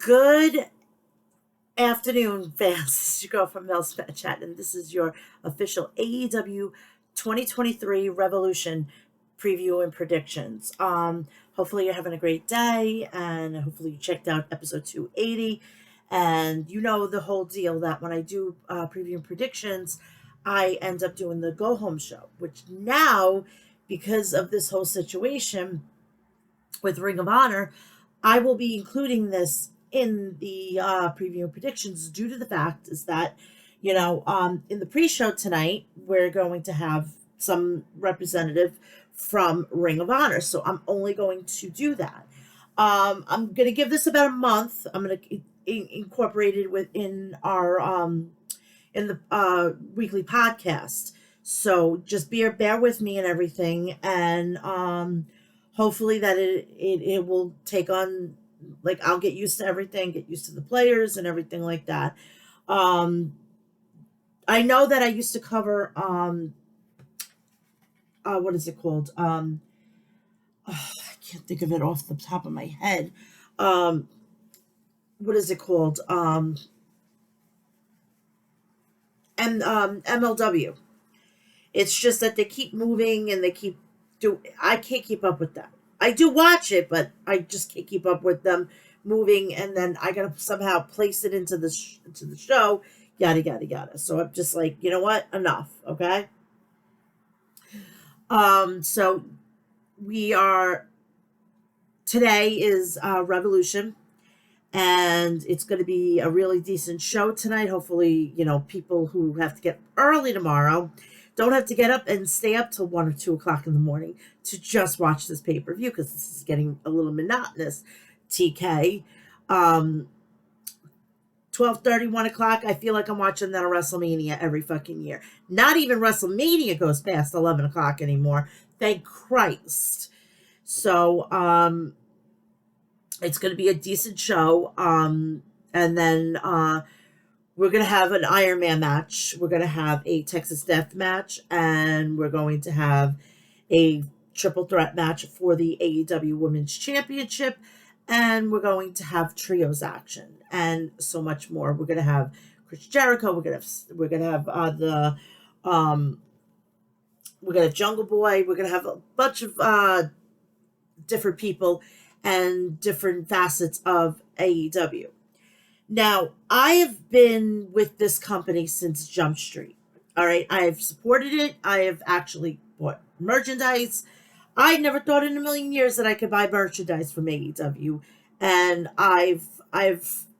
Good afternoon, fans. This is your girl from Mel'S Chat, and this is your official AEW 2023 Revolution preview and predictions. Hopefully you're having a great day, and hopefully you checked out episode 280. And you know the whole deal that when I do preview and predictions, I end up doing the go home show, which now, because of this whole situation with Ring of Honor, I will be including this in the preview and predictions due to the fact is that, in the pre-show tonight, we're going to have some representative from Ring of Honor. So I'm only going to do that. I'm going to give this about a month. I'm going to incorporate it within our in the weekly podcast. So just bear with me and everything, and hopefully that it will take on, like, I'll get used to everything, get used to the players and everything like that. I know that I used to cover what is it called? I can't think of it off the top of my head. What is it called? MLW. It's just that they keep moving and I can't keep up with that. I do watch it, but I just can't keep up with them moving, and then I gotta somehow place it into the show, yada yada yada. So I'm just like, you know what? Enough, okay? So today is Revolution, and it's going to be a really decent show tonight. Hopefully, people who have to get early tomorrow don't have to get up and stay up till 1 or 2 o'clock in the morning to just watch this pay-per-view, because this is getting a little monotonous. TK, 12:30, 1 o'clock, I feel like I'm watching that on WrestleMania every fucking year. Not even WrestleMania goes past 11 o'clock anymore. Thank Christ. So, it's going to be a decent show. And then we're going to have an Iron Man match. We're going to have a Texas Death match. And we're going to have a triple threat match for the AEW Women's Championship. And we're going to have trios action and so much more. We're going to have Chris Jericho. We're going to have we're going to have Jungle Boy. We're going to have a bunch of different people and different facets of AEW. Now, I have been with this company since Jump Street. All right, I have supported it. I have actually bought merchandise. I never thought in a million years that I could buy merchandise from AEW, and I've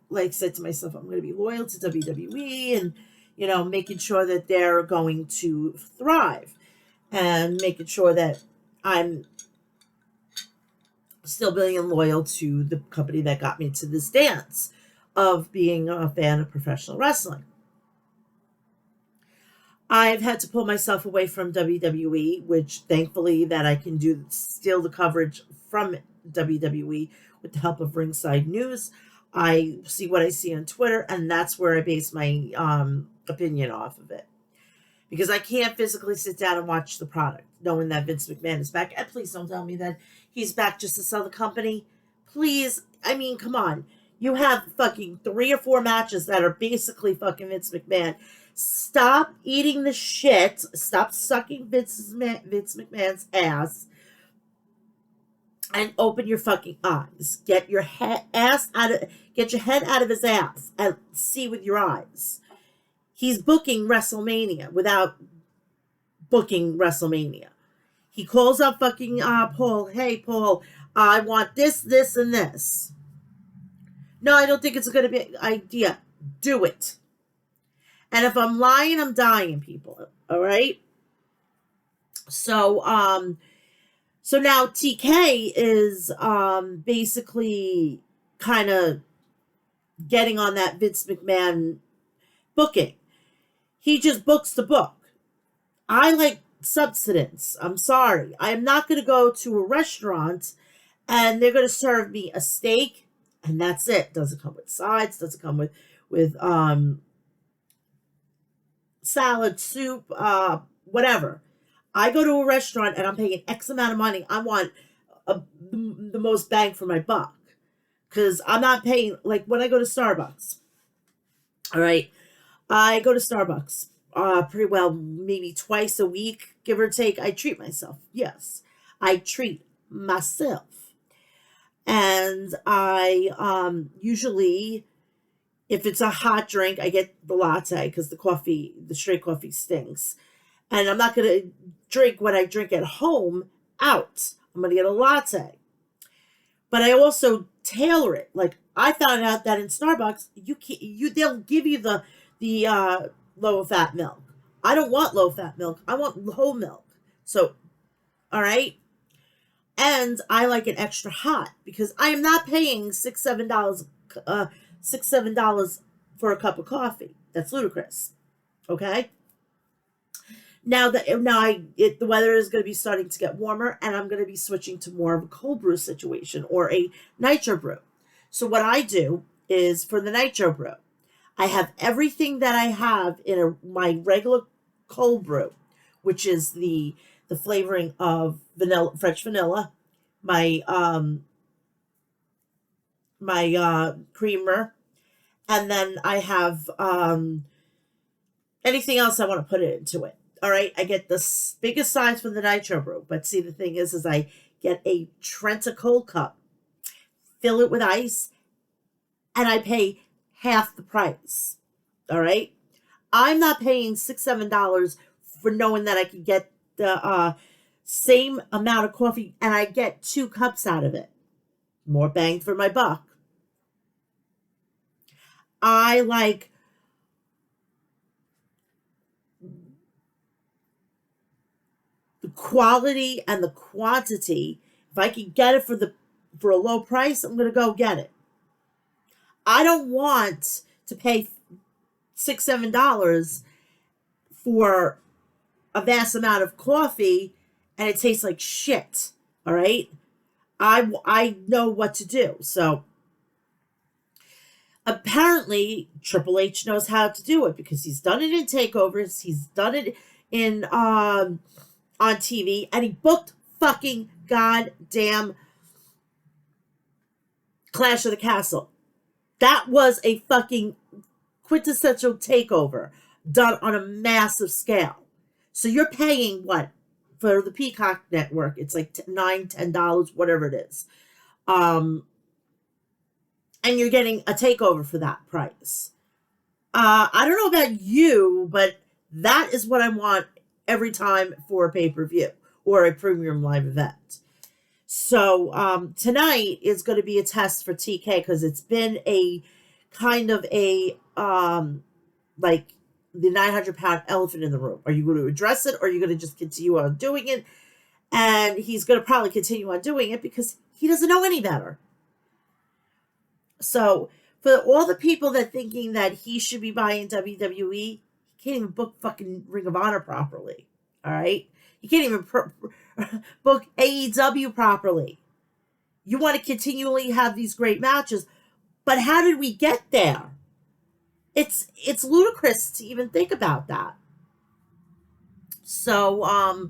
like said to myself, I'm going to be loyal to WWE, and making sure that they're going to thrive, and making sure that I'm still being loyal to the company that got me to this dance of being a fan of professional wrestling. I've had to pull myself away from WWE, which thankfully that I can do still the coverage from WWE with the help of Ringside News. I see what I see on Twitter, and that's where I base my opinion off of it. Because I can't physically sit down and watch the product, knowing that Vince McMahon is back. And please don't tell me that he's back just to sell the company. Please, I mean, come on. You have fucking 3 or 4 matches that are basically fucking Vince McMahon. Stop eating the shit. Stop sucking Vince McMahon's ass. And open your fucking eyes. Get your head out of his ass and see with your eyes. He's booking WrestleMania without booking WrestleMania. He calls up fucking Paul. Hey, Paul, I want this, this, and this. No, I don't think it's a good idea. Do it. And if I'm lying, I'm dying, people. All right? So now TK is basically kind of getting on that Vince McMahon booking. He just books the book. I like substance. I'm sorry. I am not going to go to a restaurant and they're going to serve me a steak and that's it. Doesn't come with sides. Doesn't come with salad, soup, whatever. I go to a restaurant and I'm paying X amount of money. I want the most bang for my buck. because I'm not paying. Like when I go to Starbucks, all right, I go to Starbucks pretty well maybe twice a week, give or take. I treat myself. Yes, I treat myself. And I usually, if it's a hot drink, I get the latte because the straight coffee stinks. And I'm not going to drink what I drink at home out. I'm going to get a latte. But I also tailor it. Like I found out that in Starbucks, they'll give you the low fat milk. I don't want low fat milk. I want whole milk. So, all right. And I like it extra hot because I am not paying $6, $7, $6, $7 for a cup of coffee. That's ludicrous. Okay. The weather is going to be starting to get warmer, and I'm going to be switching to more of a cold brew situation or a nitro brew. So what I do is for the nitro brew, I have everything that I have in my regular cold brew, which is the flavoring of vanilla, French vanilla, my creamer, and then I have anything else I want to put it into it. All right, I get the biggest size for the nitro brew, but see the thing is I get a Trenta cold cup, fill it with ice, and I pay half the price. All right, I'm not paying $6, $7 for knowing that I can get the same amount of coffee and I get 2 cups out of it. More bang for my buck. I like the quality and the quantity. If I can get it for a low price, I'm going to go get it. I don't want to pay $6, $7 for a vast amount of coffee and it tastes like shit. All right. I know what to do. So apparently Triple H knows how to do it because he's done it in takeovers. He's done it in on TV, and he booked fucking goddamn Clash of the Castle. That was a fucking quintessential takeover done on a massive scale. So you're paying what for the Peacock network? It's like $9, $10, whatever it is. And you're getting a takeover for that price. I don't know about you, but that is what I want every time for a pay-per-view or a premium live event. So tonight is going to be a test for TK because it's been a kind of a like the 900-pound elephant in the room. Are you going to address it or are you going to just continue on doing it? And he's going to probably continue on doing it because he doesn't know any better. So for all the people that thinking that he should be buying WWE, he can't even book fucking Ring of Honor properly. All right? He can't even book AEW properly. You want to continually have these great matches, but how did we get there? It's ludicrous to even think about that. So all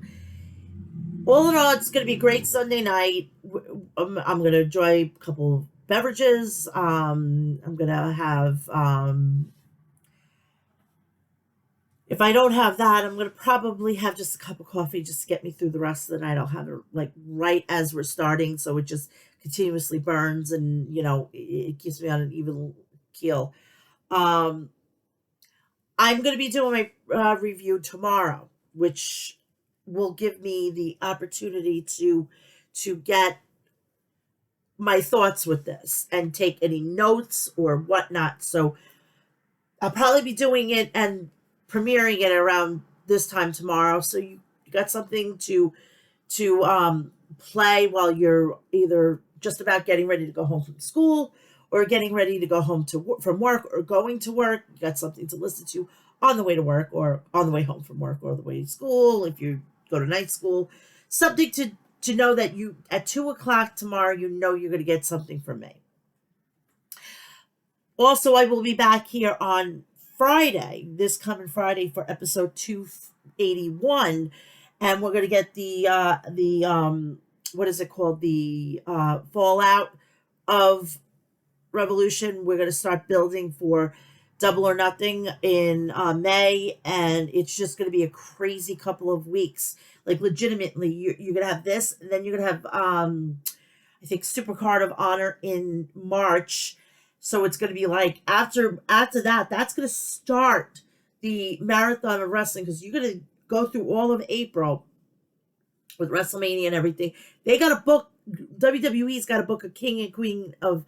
in all, it's going to be a great Sunday night. I'm going to enjoy a couple of beverages. I'm going to have if I don't have that, I'm going to probably have just a cup of coffee just to get me through the rest of the night. I'll have it like right as we're starting, so it just continuously burns and, it keeps me on an even keel. I'm going to be doing my review tomorrow, which will give me the opportunity to get my thoughts with this and take any notes or whatnot. So I'll probably be doing it and premiering it around this time tomorrow, so you got something to play while you're either just about getting ready to go home from school or getting ready to go home from work or going to work. You got something to listen to on the way to work or on the way home from work or the way to school if you go to night school. Something to know that you at 2:00 tomorrow, you're going to get something from me. Also, I will be back here on Friday, this coming Friday, for episode 281, and we're going to get the what is it called, the fallout of Revolution. We're going to start building for Double or Nothing in May, and it's just going to be a crazy couple of weeks. Like, legitimately, you're going to have this, and then you're going to have, I think, Supercard of Honor in March. So it's going to be like, after that, that's going to start the marathon of wrestling, because you're going to go through all of April with WrestleMania and everything. They got to book, WWE's got to book a king and queen of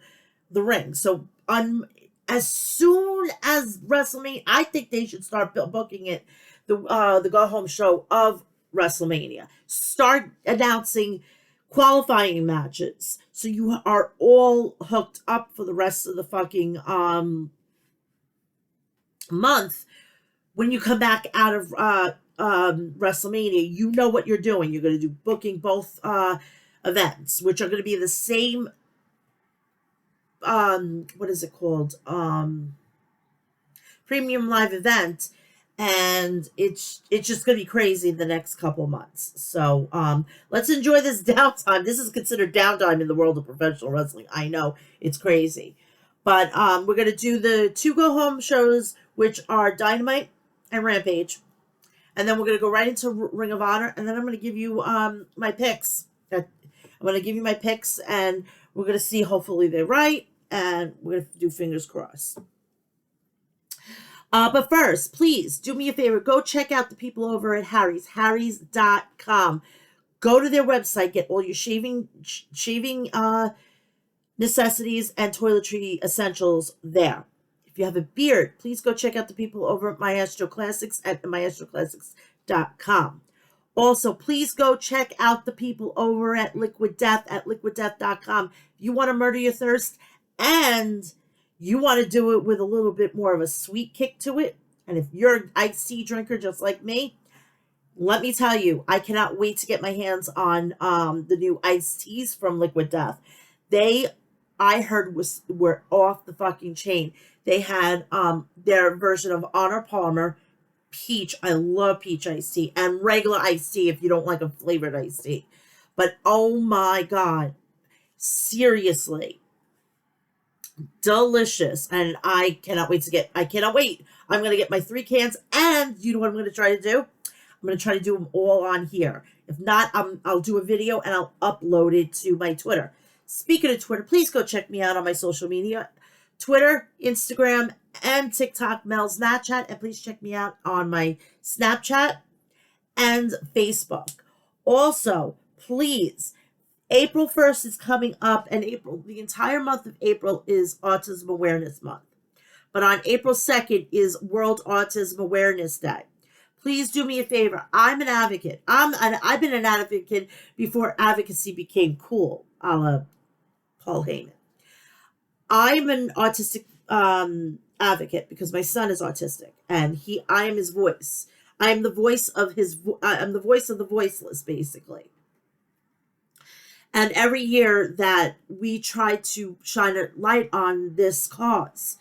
the ring. So as soon as WrestleMania, I think they should start booking it, the go home show of WrestleMania. Start announcing qualifying matches, so you are all hooked up for the rest of the fucking month. When you come back out of WrestleMania, you know what you're doing. You're going to do booking both events, which are going to be the same. What is it called? Premium live event, and it's just going to be crazy the next couple months. So let's enjoy this downtime. This is considered downtime in the world of professional wrestling. I know it's crazy, but we're going to do the 2 go home shows, which are Dynamite and Rampage, and then we're going to go right into Ring of Honor, and then I'm going to give you my picks. I'm going to give you my picks, and we're going to see, hopefully they're right, and we're going to do fingers crossed. But first, please do me a favor. Go check out the people over at Harry's, harrys.com. Go to their website. Get all your shaving necessities and toiletry essentials there. If you have a beard, please go check out the people over at Maestro Classics at maestroclassics.com. Also, please go check out the people over at Liquid Death at liquiddeath.com. If you want to murder your thirst and you want to do it with a little bit more of a sweet kick to it, and if you're an iced tea drinker just like me, let me tell you, I cannot wait to get my hands on the new iced teas from Liquid Death. I heard, were off the fucking chain. They had their version of Honor Palmer, peach. I love peach iced tea, and regular iced tea if you don't like a flavored iced tea. But oh my God, seriously, delicious. And I cannot wait. I'm going to get my 3 cans, and you know what I'm going to try to do? I'm going to try to do them all on here. If not, I'll do a video and I'll upload it to my Twitter. Speaking of Twitter, please go check me out on my social media. Twitter, Instagram, and TikTok, Mel'S Snapchat. And please check me out on my Snapchat and Facebook. Also, please, April 1st is coming up, and the entire month of April is Autism Awareness Month. But on April 2nd is World Autism Awareness Day. Please do me a favor. I'm an advocate. I've been an advocate before advocacy became cool, a la Paul Heyman. I'm an autistic advocate because my son is autistic, and I am his voice. I am the voice of I'm the voice of the voiceless, basically. And every year that we try to shine a light on this cause,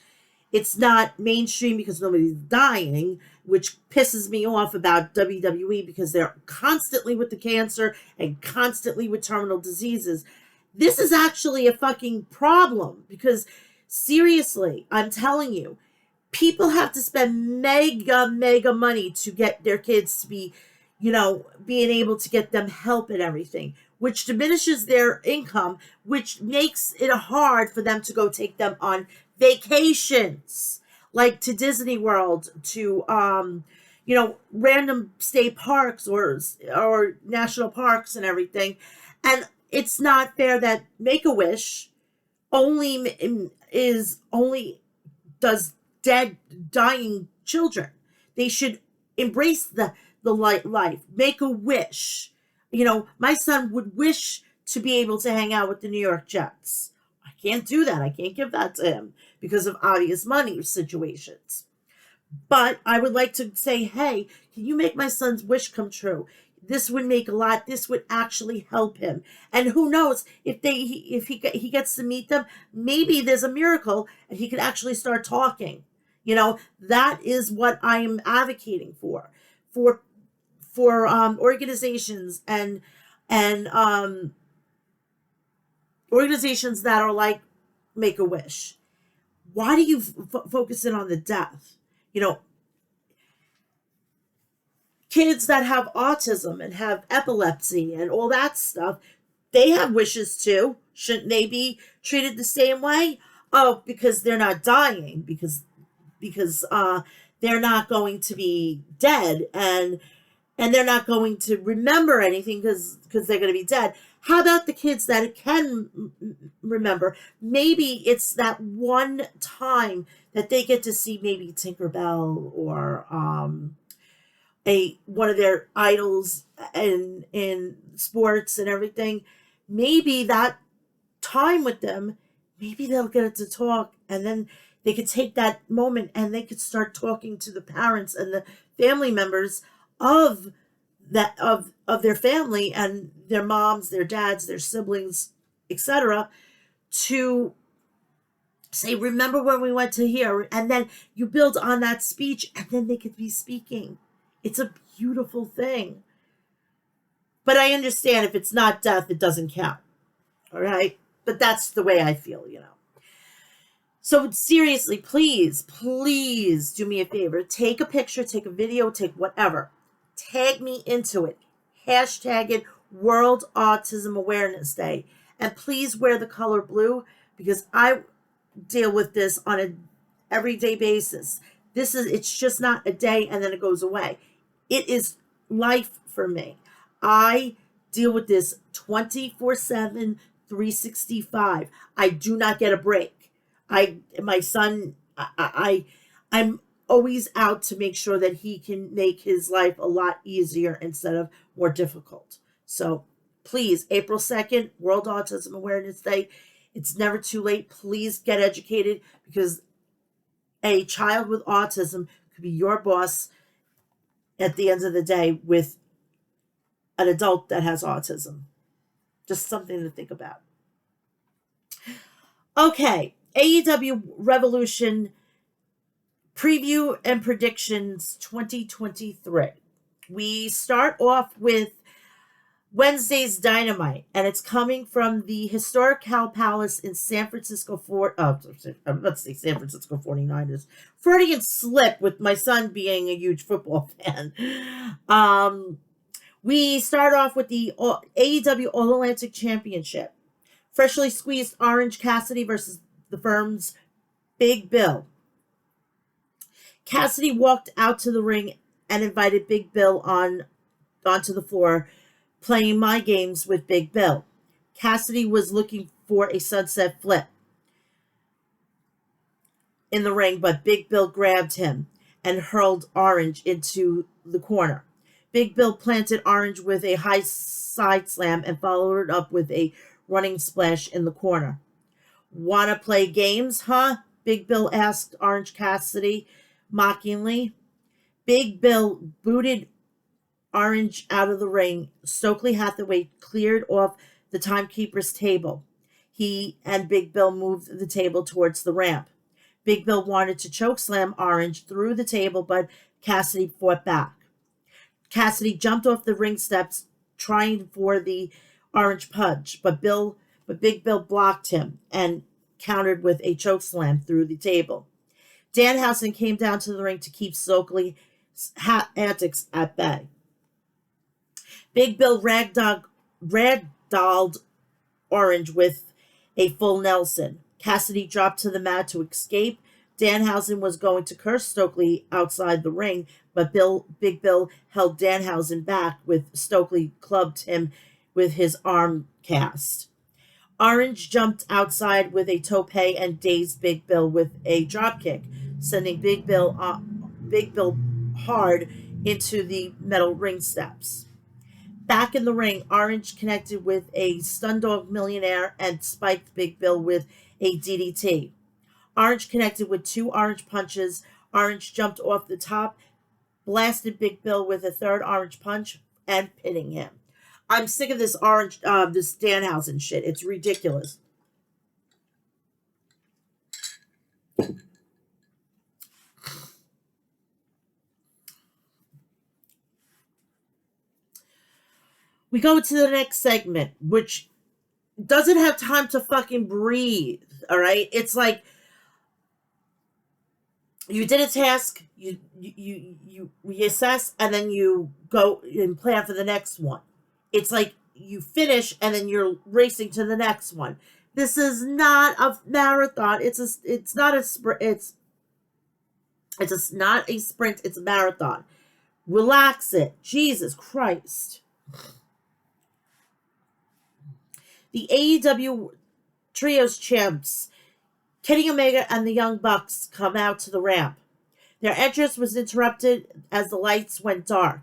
it's not mainstream because nobody's dying, which pisses me off about WWE because they're constantly with the cancer and constantly with terminal diseases. This is actually a fucking problem because, seriously, I'm telling you, people have to spend mega money to get their kids to be, being able to get them help and everything, which diminishes their income, which makes it hard for them to go take them on vacations, like to Disney World, to random state parks or national parks and everything. And it's not fair that Make-A-Wish only does dying children. They should embrace the life. Make-A-Wish. My son would wish to be able to hang out with the New York Jets. I can't do that. I can't give that to him because of obvious money situations. But I would like to say, hey, can you make my son's wish come true? This would make this would actually help him. And who knows, if he gets to meet them, maybe there's a miracle and he could actually start talking. That is what I am advocating for organizations and organizations that are like make a wish. Why do you focus in on the death? You know, kids that have autism and have epilepsy and all that stuff, they have wishes too. Shouldn't they be treated the same way? Oh, because they're not dying, because they're not going to be dead, and they're not going to remember anything because they're going to be dead. How about the kids that can remember? Maybe it's that one time that they get to see maybe Tinkerbell or a one of their idols in sports and everything. Maybe that time with them, maybe they'll get to talk, and then they could take that moment and they could start talking to the parents and the family members of of their family and their moms, their dads, their siblings, etc., to say, remember when we went to here, and then you build on that speech, and then they could be speaking. It's a beautiful thing. But I understand if it's not death, it doesn't count. All right? But that's the way I feel, you know. So seriously, please, please do me a favor. Take a picture, take a video, take whatever. Tag me into it. Hashtag it World Autism Awareness Day. And please wear the color blue, because I deal with this on a everyday basis. It's just not a day and then it goes away. It is life for me. I deal with this 24/7, 365. I do not get a break. My son, I'm always out to make sure that he can make his life a lot easier instead of more difficult. So please, April 2nd, World Autism Awareness Day. It's never too late. Please get educated, because a child with autism could be your boss at the end of the day with an adult that has autism. Just something to think about. Okay, AEW Revolution Preview and Predictions 2023. We start off with Wednesday's Dynamite, and it's coming from the historic Cow Palace in San Francisco. Let's say San Francisco 49ers. Freudian slip with my son being a huge football fan. We start off with the AEW All-Atlantic Championship. Freshly squeezed Orange Cassidy versus the Firm's Big Bill. Cassidy walked out to the ring and invited Big Bill onto the floor, playing my games with Big Bill. Cassidy was looking for a sunset flip in the ring, but Big Bill grabbed him and hurled Orange into the corner. Big Bill planted Orange with a high side slam and followed it up with a running splash in the corner. Wanna play games, huh? Big Bill asked Orange Cassidy mockingly. Big Bill booted Orange out of the ring. Stokely Hathaway cleared off the timekeeper's table. He and Big Bill moved the table towards the ramp. Big Bill wanted to chokeslam Orange through the table, but Cassidy fought back. Cassidy jumped off the ring steps trying for the Orange punch, but Big Bill blocked him and countered with a chokeslam through the table. Danhausen came down to the ring to keep Stokely's antics at bay. Big Bill ragdolled Orange with a full Nelson. Cassidy dropped to the mat to escape. Danhausen was going to curse Stokely outside the ring, but Big Bill held Danhausen back with Stokely clubbed him with his arm cast. Orange jumped outside with a tope and dazed Big Bill with a dropkick, sending Big Bill hard into the metal ring steps. Back in the ring, Orange connected with a Stundog Millionaire and spiked Big Bill with a DDT. Orange connected with two Orange punches. Orange jumped off the top, blasted Big Bill with a third Orange punch, and pinning him. I'm sick of this this Danhausen shit. It's ridiculous. We go to the next segment, which doesn't have time to fucking breathe. All right? It's like you did a task, you reassess, and then you go and plan for the next one. It's like you finish and then you're racing to the next one. This is not a marathon. It's not a sprint. It's not a sprint. It's a marathon. Relax it. Jesus Christ. The AEW Trios champs, Kenny Omega and the Young Bucks, come out to the ramp. Their entrance was interrupted as the lights went dark.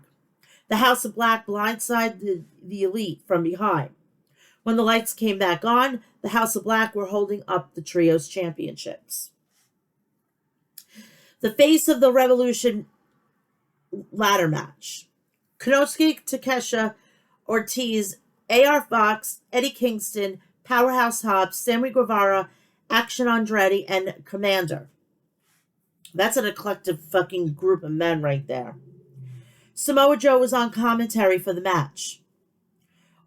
The House of Black blindsided the Elite from behind. When the lights came back on, the House of Black were holding up the Trios championships. The face of the Revolution ladder match. Konosuke Takeshita, Ortiz, AR Fox, Eddie Kingston, Powerhouse Hobbs, Sammy Guevara, Action Andretti, and Commander. That's an eclectic fucking group of men right there. Samoa Joe was on commentary for the match.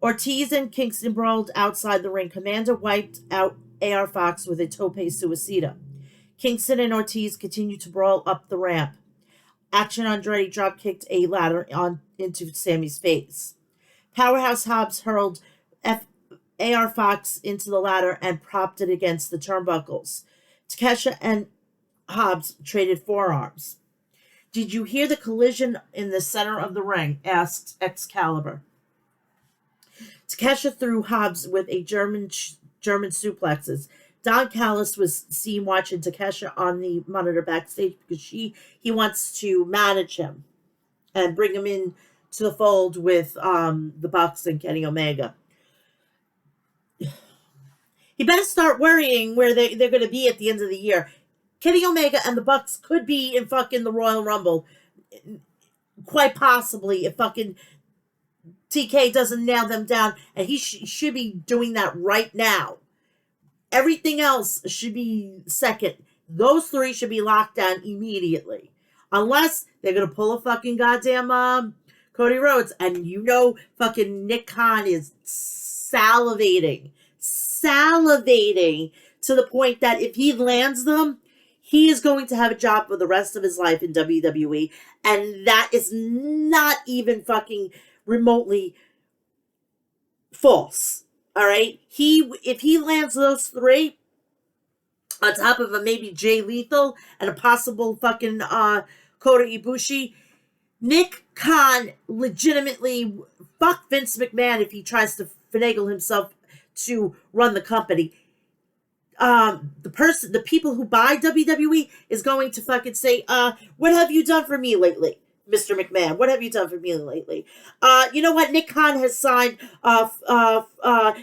Ortiz and Kingston brawled outside the ring. Commander wiped out AR Fox with a tope suicida. Kingston and Ortiz continued to brawl up the ramp. Action Andretti drop-kicked a ladder into Sammy's face. Powerhouse Hobbs hurled AR Fox into the ladder and propped it against the turnbuckles. Takeshita and Hobbs traded forearms. "Did you hear the collision in the center of the ring?" asked Excalibur. Takeshita threw Hobbs with a German suplexes. Don Callis was seen watching Takeshita on the monitor backstage because he wants to manage him and bring him in to the fold with the Bucks and Kenny Omega. He better start worrying where they're going to be at the end of the year. Kenny Omega and the Bucks could be in fucking the Royal Rumble. Quite possibly if fucking TK doesn't nail them down. And he should be doing that right now. Everything else should be second. Those three should be locked down immediately. Unless they're going to pull a fucking goddamn Cody Rhodes. And you know fucking Nick Khan is salivating to the point that if he lands them, he is going to have a job for the rest of his life in WWE. And that is not even fucking remotely false. All right? If he lands those three on top of a maybe Jay Lethal and a possible fucking Kota Ibushi, Nick Khan legitimately fuck Vince McMahon if he tries to finagle himself to run the company. The people who buy WWE is going to fucking say, what have you done for me lately, Mr. McMahon? What have you done for me lately? You know what? Nick Khan has signed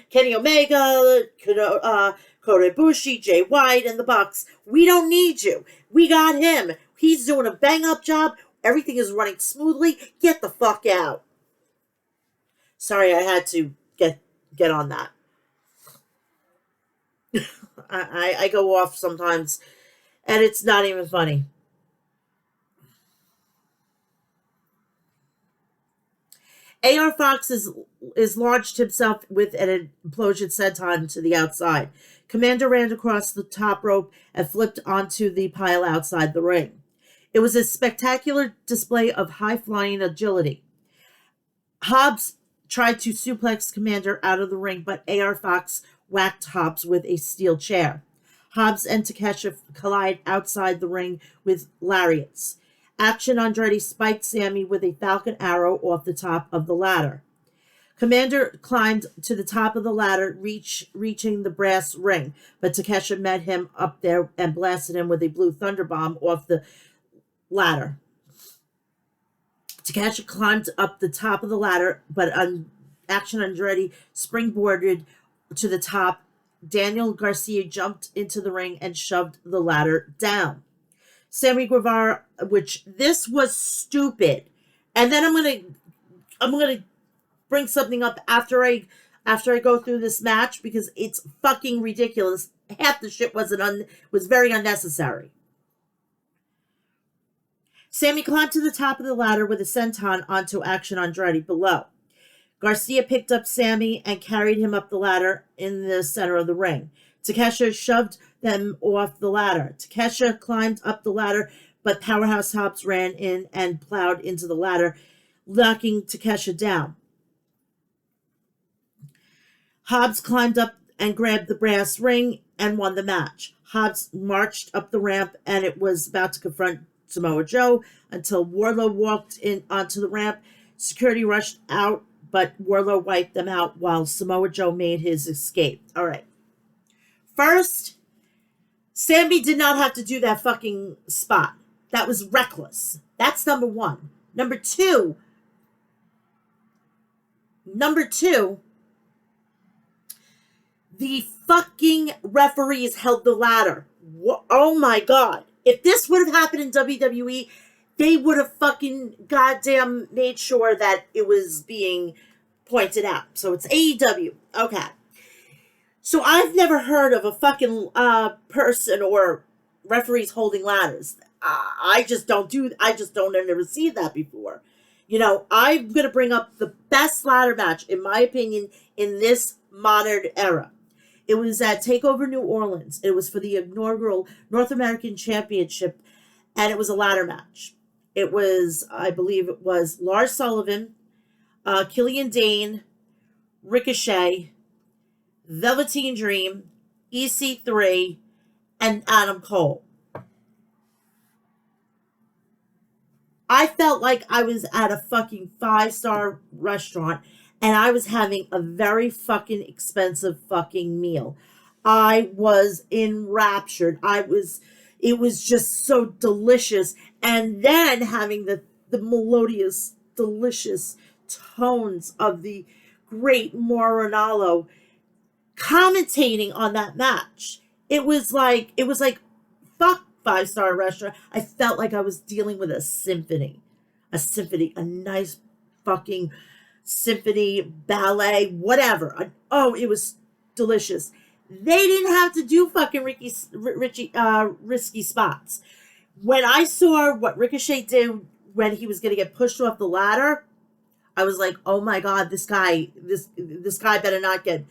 Kenny Omega, Kota Ibushi, Jay White, and the Bucks. We don't need you. We got him. He's doing a bang-up job. Everything is running smoothly. Get the fuck out. Sorry, I had to get on that. I go off sometimes, and it's not even funny. AR Fox is launched himself with an implosion senton to the outside. Commander ran across the top rope and flipped onto the pile outside the ring. It was a spectacular display of high-flying agility. Hobbs tried to suplex Commander out of the ring, but AR Fox whacked Hobbs with a steel chair. Hobbs and Takeshita collide outside the ring with lariats. Action Andretti spiked Sammy with a falcon arrow off the top of the ladder. Commander climbed to the top of the ladder, reaching the brass ring, but Takeshita met him up there and blasted him with a blue thunder bomb off the ladder. Takeshita climbed up the top of the ladder, but Action Andretti springboarded to the top. Daniel Garcia jumped into the ring and shoved the ladder down. Sammy Guevara, which this was stupid. And then I'm gonna bring something up after I go through this match because it's fucking ridiculous. Half the shit was very unnecessary. Sammy climbed to the top of the ladder with a senton onto Action Andretti below. Garcia picked up Sammy and carried him up the ladder in the center of the ring. Takeshita shoved them off the ladder. Takeshita climbed up the ladder, but Powerhouse Hobbs ran in and plowed into the ladder, knocking Takeshita down. Hobbs climbed up and grabbed the brass ring and won the match. Hobbs marched up the ramp and it was about to confront Samoa Joe until Wardlow walked in onto the ramp. Security rushed out, but Wardlow wiped them out while Samoa Joe made his escape. All right. First, Sammy did not have to do that fucking spot. That was reckless. That's number one. Number two, the fucking referees held the ladder. Oh my God. If this would have happened in WWE, they would have fucking goddamn made sure that it was being pointed out. So it's AEW. Okay. So I've never heard of a fucking person or referees holding ladders. I just don't I've never seen that before. You know, I'm going to bring up the best ladder match, in my opinion, in this modern era. It was at TakeOver New Orleans. It was for the inaugural North American Championship, and it was a ladder match. It was, I believe it was Lars Sullivan, Killian Dane, Ricochet, Velveteen Dream, EC3, and Adam Cole. I felt like I was at a fucking 5-star restaurant and I was having a very fucking expensive fucking meal. I was enraptured. It was just so delicious. And then having the melodious, delicious tones of the great Morinalo commentating on that match. It was like fuck 5-star restaurant. I felt like I was dealing with a symphony, a nice fucking symphony, ballet, whatever. It was delicious. They didn't have to do fucking risky spots. When I saw what Ricochet did when he was going to get pushed off the ladder, I was like, oh my God, this guy better not get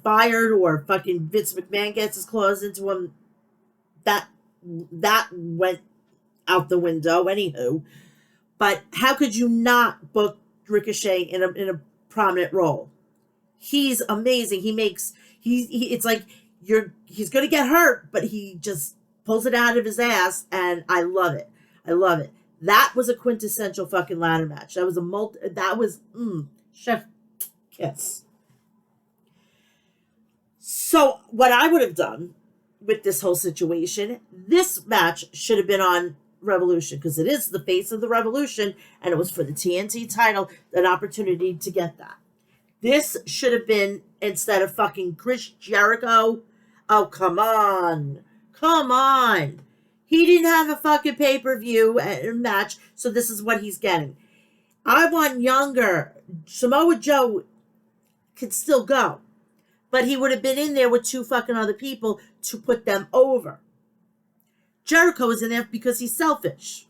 fired or fucking Vince McMahon gets his claws into him. That went out the window, anywho. But how could you not book Ricochet in a prominent role? He's amazing. It's like he's gonna get hurt, but he just pulls it out of his ass, and I love it. That was a quintessential fucking ladder match. That was chef kiss. So what I would have done with this whole situation, this match should have been on Revolution because it is the face of the Revolution and it was for the TNT title, an opportunity to get that. This should have been instead of fucking Chris Jericho. Oh, come on. He didn't have a fucking pay-per-view match, so this is what he's getting. I want younger. Samoa Joe could still go. But he would have been in there with 2 fucking other people to put them over. Jericho is in there because he's selfish.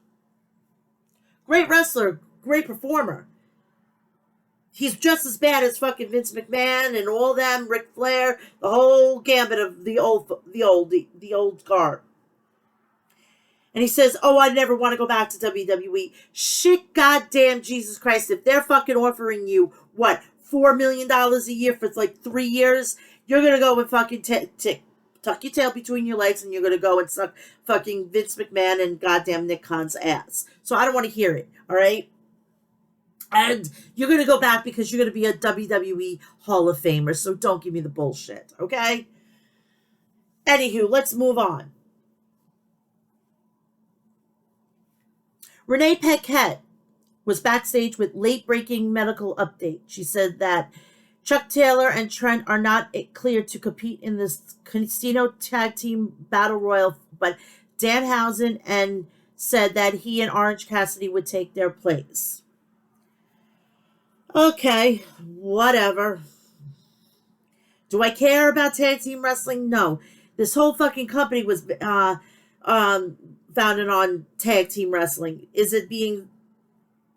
Great wrestler, great performer. He's just as bad as fucking Vince McMahon and all them, Ric Flair, the whole gambit of the old guard. And he says, oh, I never want to go back to WWE. Shit, goddamn Jesus Christ. If they're fucking offering you, what, $4 million a year for like 3 years, you're going to go and fucking tuck your tail between your legs and you're going to go and suck fucking Vince McMahon and goddamn Nick Khan's ass. So I don't want to hear it, all right? And you're going to go back because you're going to be a WWE Hall of Famer, so don't give me the bullshit, okay? Anywho, let's move on. Renee Paquette was backstage with late-breaking medical update. She said that Chuck Taylor and Trent are not cleared to compete in this Casino Tag Team Battle Royal, but Danhausen and said that he and Orange Cassidy would take their place. Okay, whatever. Do I care about tag team wrestling? No. This whole fucking company was founded on tag team wrestling. Is it being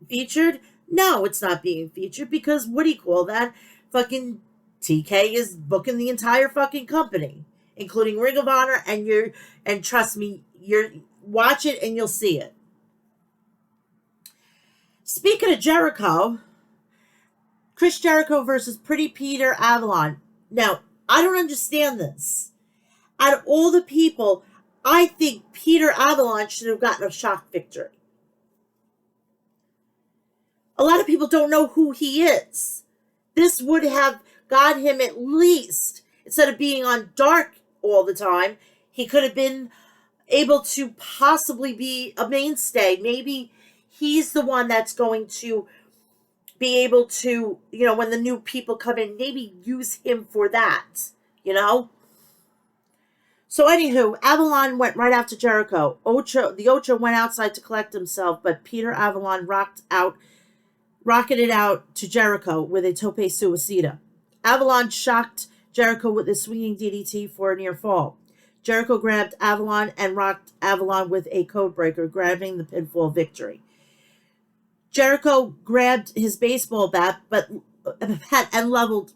featured? No, it's not being featured because what do you call that? Fucking TK is booking the entire fucking company, including Ring of Honor, and trust me, you're watch it and you'll see it. Speaking of Jericho, Chris Jericho versus Pretty Peter Avalon. Now, I don't understand this. Out of all the people, I think Peter Avalon should have gotten a shock victory. A lot of people don't know who he is. This would have got him at least, instead of being on Dark all the time, he could have been able to possibly be a mainstay. Maybe he's the one that's going to be able to, when the new people come in, maybe use him for that, So anywho, Avalon went right after Jericho. The Ocho went outside to collect himself, but Peter Avalon rocketed out to Jericho with a tope suicida. Avalon shocked Jericho with a swinging DDT for a near fall. Jericho grabbed Avalon and rocked Avalon with a codebreaker, grabbing the pinfall victory. Jericho grabbed his baseball bat and leveled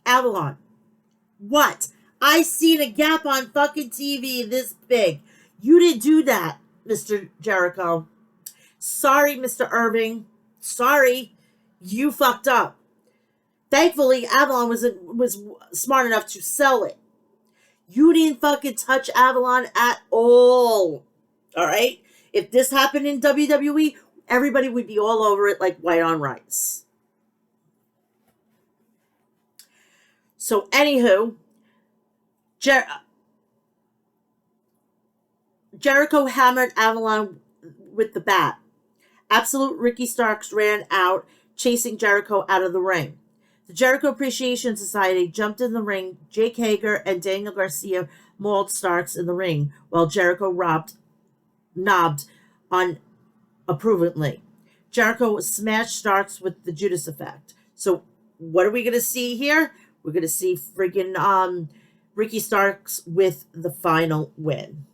Avalon. What? I seen a gap on fucking TV this big. You didn't do that, Mr. Jericho. Sorry, Mr. Irving. Sorry, you fucked up. Thankfully, Avalon was smart enough to sell it. You didn't fucking touch Avalon at all. All right? If this happened in WWE, everybody would be all over it like white on rice. So, anywho, Jericho hammered Avalon with the bat. Absolute Ricky Starks ran out, chasing Jericho out of the ring. The Jericho Appreciation Society jumped in the ring. Jake Hager and Daniel Garcia mauled Starks in the ring, while Jericho knobbed on approvingly. Jericho smashed Starks with the Judas effect. So what are we going to see here? We're going to see friggin' Ricky Starks with the final win.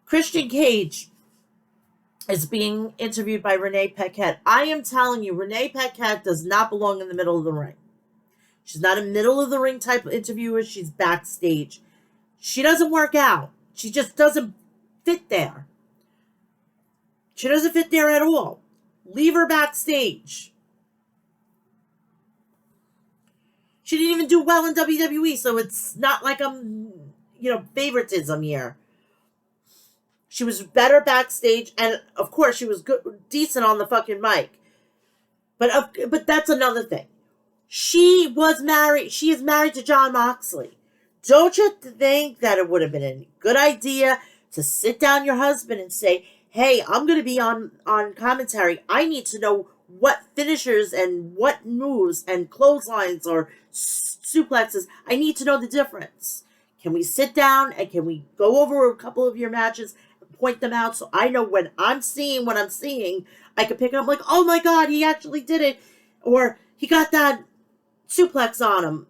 Christian Cage is being interviewed by Renee Paquette. I am telling you, Renee Paquette does not belong in the middle of the ring. She's not a middle of the ring type of interviewer. She's backstage. She doesn't work out. She just doesn't fit there. She doesn't fit there at all. Leave her backstage. She didn't even do well in WWE, so it's not like I'm, favoritism here. She was better backstage, and of course, she was decent on the fucking mic. But that's another thing. She was married. She is married to Jon Moxley. Don't you think that it would have been a good idea to sit down your husband and say, "Hey, I'm going to be on commentary. I need to know what finishers and what moves and clotheslines or suplexes. I need to know the difference. Can we sit down and can we go over a couple of your matches?" Point them out so I know when I'm seeing what I'm seeing, I can pick it up like, oh my God, he actually did it. Or he got that suplex on him,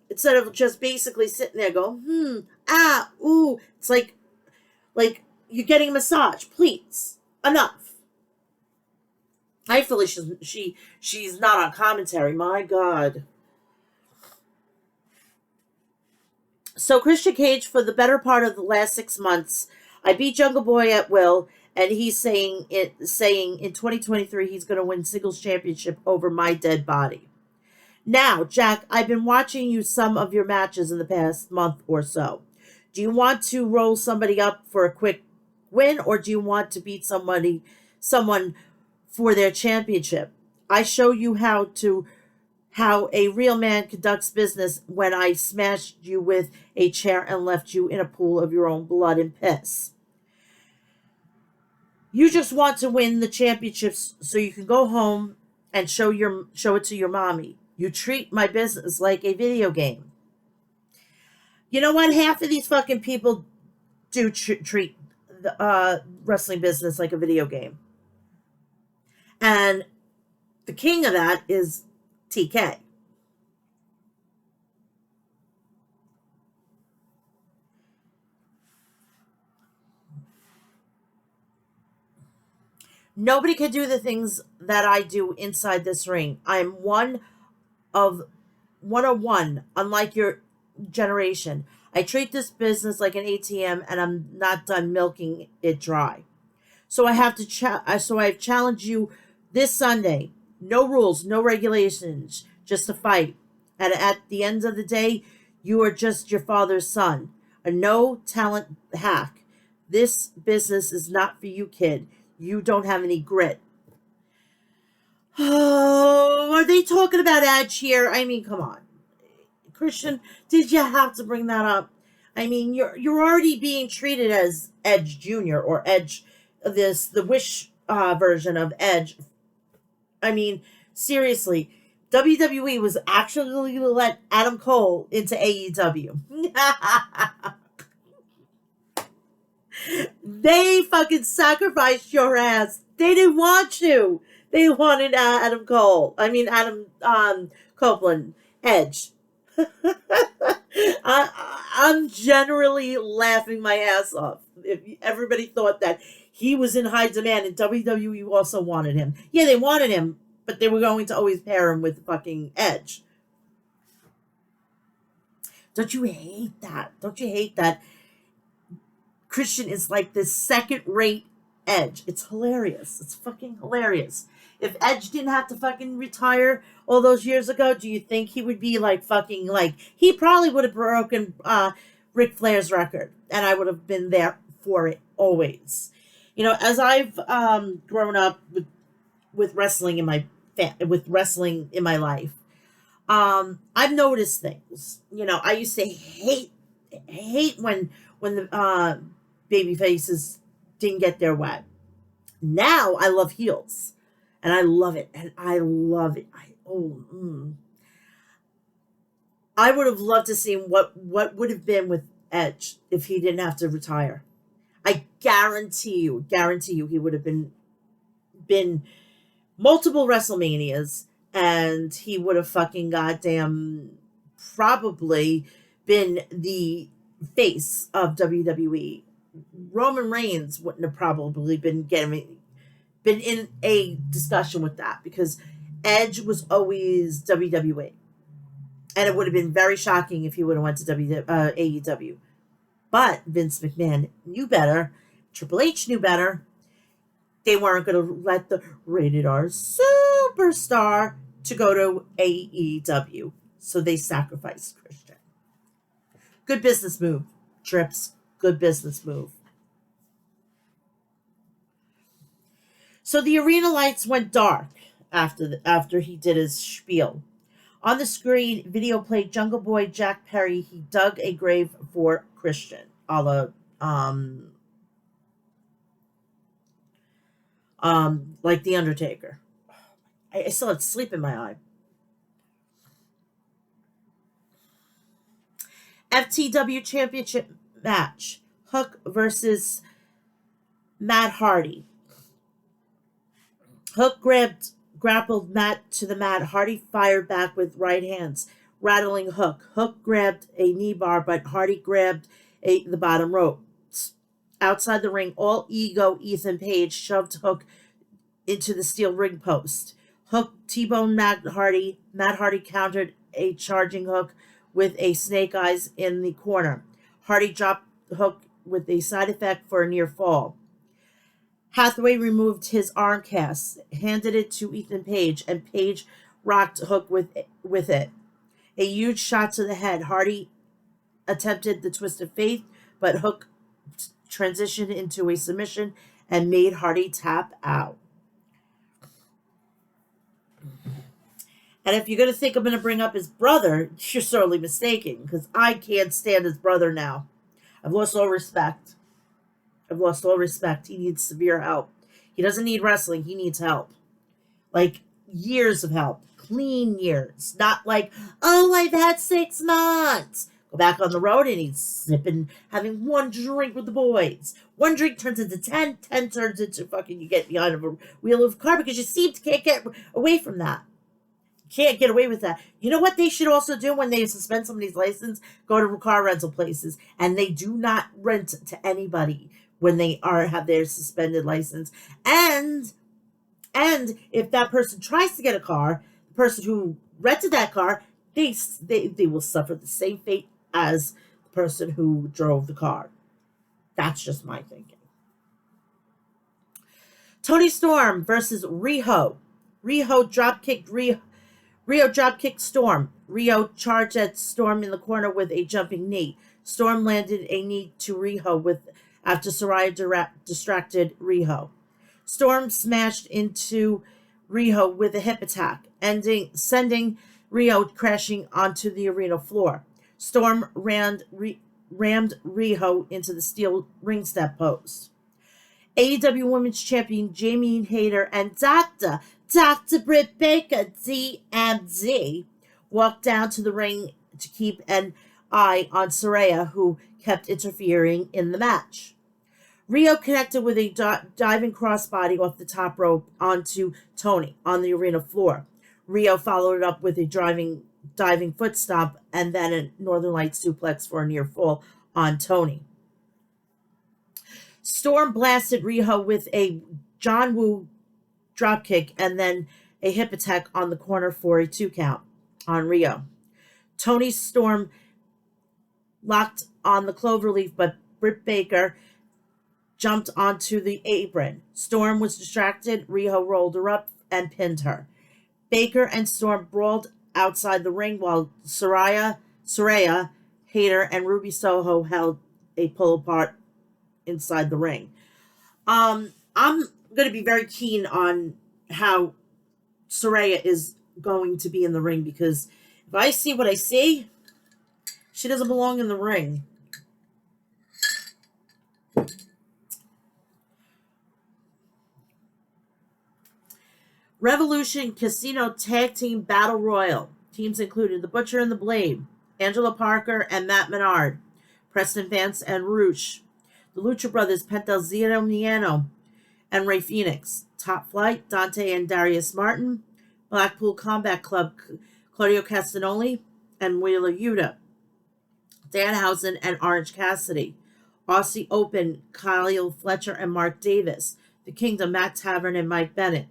instead of just basically sitting there going, ooh. It's like you're getting a massage. Please, enough. Thankfully, she's not on commentary. My God. So Christian Cage, for the better part of the last 6 months, I beat Jungle Boy at will, and he's saying in 2023 he's going to win singles championship over my dead body. Now, Jack, I've been watching you some of your matches in the past month or so. Do you want to roll somebody up for a quick win, or do you want to beat someone for their championship? I show you how a real man conducts business when I smashed you with a chair and left you in a pool of your own blood and piss. You just want to win the championships so you can go home and show it to your mommy. You treat my business like a video game. You know what? Half of these fucking people do treat the wrestling business like a video game. And the king of that is TK. Nobody can do the things that I do inside this ring. I am of 101, unlike your generation. I treat this business like an ATM, and I'm not done milking it dry. So I've challenged you this Sunday. No rules, no regulations, just a fight. And at the end of the day, you are just your father's son, a no talent hack. This business is not for you, kid. You don't have any grit. Oh, are they talking about Edge here? I mean, come on. Christian, did you have to bring that up? I mean, you're already being treated as Edge Junior or Edge, the Wish version of Edge. I mean, seriously, WWE was actually going to let Adam Cole into AEW. They fucking sacrificed your ass. They didn't want you. They wanted Adam Cole. I mean, Adam Copeland, Edge. I'm generally laughing my ass off. If everybody thought that he was in high demand and WWE also wanted him. Yeah, they wanted him, but they were going to always pair him with fucking Edge. Don't you hate that? Don't you hate that? Christian is like this second-rate Edge. It's hilarious. It's fucking hilarious. If Edge didn't have to fucking retire all those years ago, do you think he would be like fucking like he probably would have broken Ric Flair's record, and I would have been there for it always. You know, as I've grown up with wrestling in my life, I've noticed things. You know, I used to hate when the baby faces didn't get their way. Now I love heels, and I love it, and I love it. I would have loved to see what would have been with Edge if he didn't have to retire. I guarantee you, he would have been multiple WrestleManias, and he would have fucking goddamn probably been the face of WWE. Roman Reigns wouldn't have probably been in a discussion with that, because Edge was always WWE, and it would have been very shocking if he would have went to AEW. But Vince McMahon knew better. Triple H knew better. They weren't going to let the rated R superstar to go to AEW, so they sacrificed Christian. Good business move, Trips. Good business move. So the arena lights went dark after he did his spiel. On the screen, video played Jungle Boy Jack Perry. He dug a grave for Christian, a la like the Undertaker. I still had sleep in my eye. FTW Championship match. Hook versus Matt Hardy. Hook grappled Matt to the mat. Hardy fired back with right hands, rattling Hook. Hook grabbed a knee bar, but Hardy grabbed the bottom rope. Outside the ring, all ego Ethan Page shoved Hook into the steel ring post. Hook T-boned Matt Hardy. Matt Hardy countered a charging Hook with a snake eyes in the corner. Hardy dropped Hook with a side effect for a near fall. Hathaway removed his arm cast, handed it to Ethan Page, and Page rocked Hook with it. A huge shot to the head. Hardy attempted the twist of faith, but Hook transitioned into a submission and made Hardy tap out. And if you're going to think I'm going to bring up his brother, you're sorely mistaken, because I can't stand his brother now. I've lost all respect. He needs severe help. He doesn't need wrestling. He needs help. Like, years of help. Clean years. Not like, oh, I've had 6 months. Go back on the road and he's having 1 drink with the boys. 1 drink turns into 10. 10 turns into fucking you get behind a wheel of a car because you can't get away from that. Can't get away with that. You know what they should also do when they suspend somebody's license? Go to car rental places, and they do not rent to anybody when they have their suspended license. And And if that person tries to get a car, the person who rented that car, they will suffer the same fate as the person who drove the car. That's just my thinking. Tony Storm versus Riho. Rio dropkicked Storm. Rio charged at Storm in the corner with a jumping knee. Storm landed a knee to Riho after Saraya distracted Riho. Storm smashed into Riho with a hip attack, sending Riho crashing onto the arena floor. Storm rammed Riho into the steel ring step post. AEW Women's Champion Jamie Hayter and Dr. Britt Baker, DMD, walked down to the ring to keep an eye on Saraya, who kept interfering in the match. Rio connected with a diving crossbody off the top rope onto Tony on the arena floor. Rio followed it up with a diving foot stomp and then a Northern Lights suplex for a near fall on Tony. Storm blasted Riho with a John Woo dropkick and then a hip attack on the corner for a 2 count on Rio. Tony Storm locked on the cloverleaf, but Britt Baker jumped onto the apron. Storm was distracted. Riho rolled her up and pinned her. Baker and Storm brawled outside the ring while Saraya, Hayter, and Ruby Soho held a pull apart inside the ring. I'm going to be very keen on how Saraya is going to be in the ring, because if I see what I see, she doesn't belong in the ring. Revolution Casino Tag Team Battle Royal. Teams included The Butcher and the Blade, Angela Parker and Matt Menard, Preston Vance and Roosh, the Lucha Brothers Pentalzino Miano and Ray Phoenix, Top Flight, Dante and Darius Martin, Blackpool Combat Club, Claudio Castagnoli and Wheeler Yuta, Danhausen and Orange Cassidy, Aussie Open, Kyle Fletcher and Mark Davis, The Kingdom, Matt Tavern and Mike Bennett,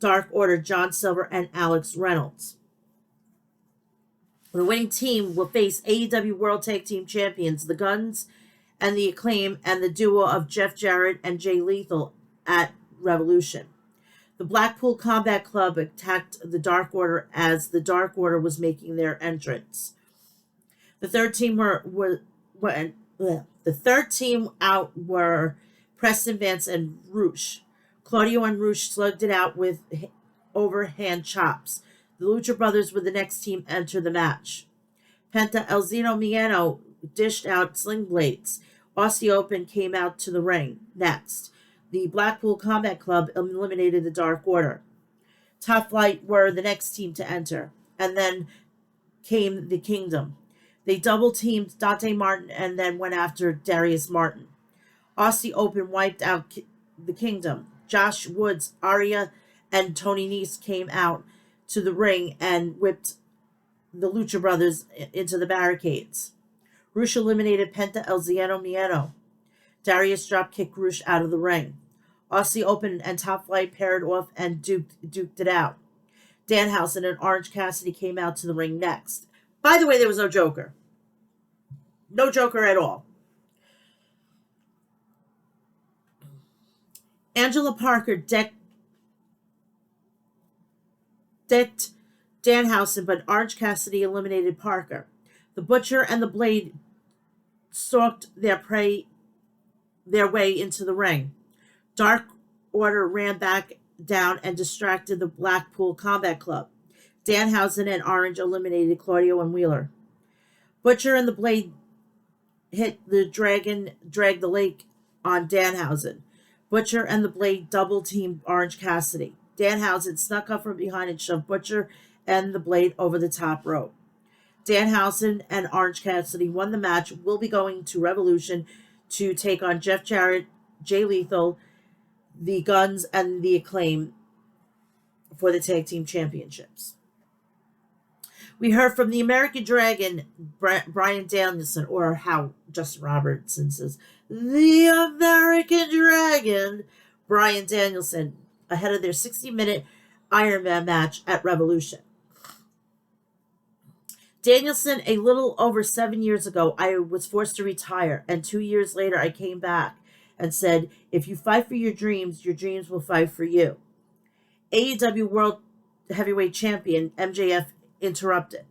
Dark Order, John Silver and Alex Reynolds. The winning team will face AEW World Tag Team Champions, The Guns and The Acclaim, and the duo of Jeff Jarrett and Jay Lethal at Revolution. The Blackpool Combat Club attacked the Dark Order as the Dark Order was making their entrance. The third team out were Preston Vance and Roosh. Claudio and Roosh slugged it out with overhand chops. The Lucha Brothers were the next team to enter the match. Penta Elzino Miano dished out sling blades. Aussie Open came out to the ring next. The Blackpool Combat Club eliminated the Dark Order. Top Flight were the next team to enter, and then came the Kingdom. They double-teamed Dante Martin and then went after Darius Martin. Aussie Open wiped out the Kingdom. Josh Woods, Aria, and Tony Nese came out to the ring and whipped the Lucha Brothers into the barricades. Roosh eliminated Penta Elzino Miano. Darius dropkicked Roosh out of the ring. Aussie Open and Top Flight paired off and duked it out. Danhausen and Orange Cassidy came out to the ring next. By the way, there was no Joker. No Joker at all. Angela Parker decked Danhausen, but Orange Cassidy eliminated Parker. The Butcher and the Blade stalked their way into the ring. Dark Order ran back down and distracted the Blackpool Combat Club. Danhausen and Orange eliminated Claudio and Wheeler. Butcher and the Blade hit the drag the lake on Danhausen. Butcher and the Blade double-teamed Orange Cassidy. Danhausen snuck up from behind and shoved Butcher and the Blade over the top rope. Danhausen and Orange Cassidy won the match, will be going to Revolution to take on Jeff Jarrett, Jay Lethal, the Guns, and the Acclaim for the Tag Team Championships. We heard from the American Dragon, Bryan Danielson, or how Justin Robertson says, the American Dragon, Bryan Danielson, ahead of their 60-minute Iron Man match at Revolution. Danielson, a little over 7 years ago, I was forced to retire, and 2 years later, I came back and said, if you fight for your dreams will fight for you. AEW World Heavyweight Champion MJF interrupted.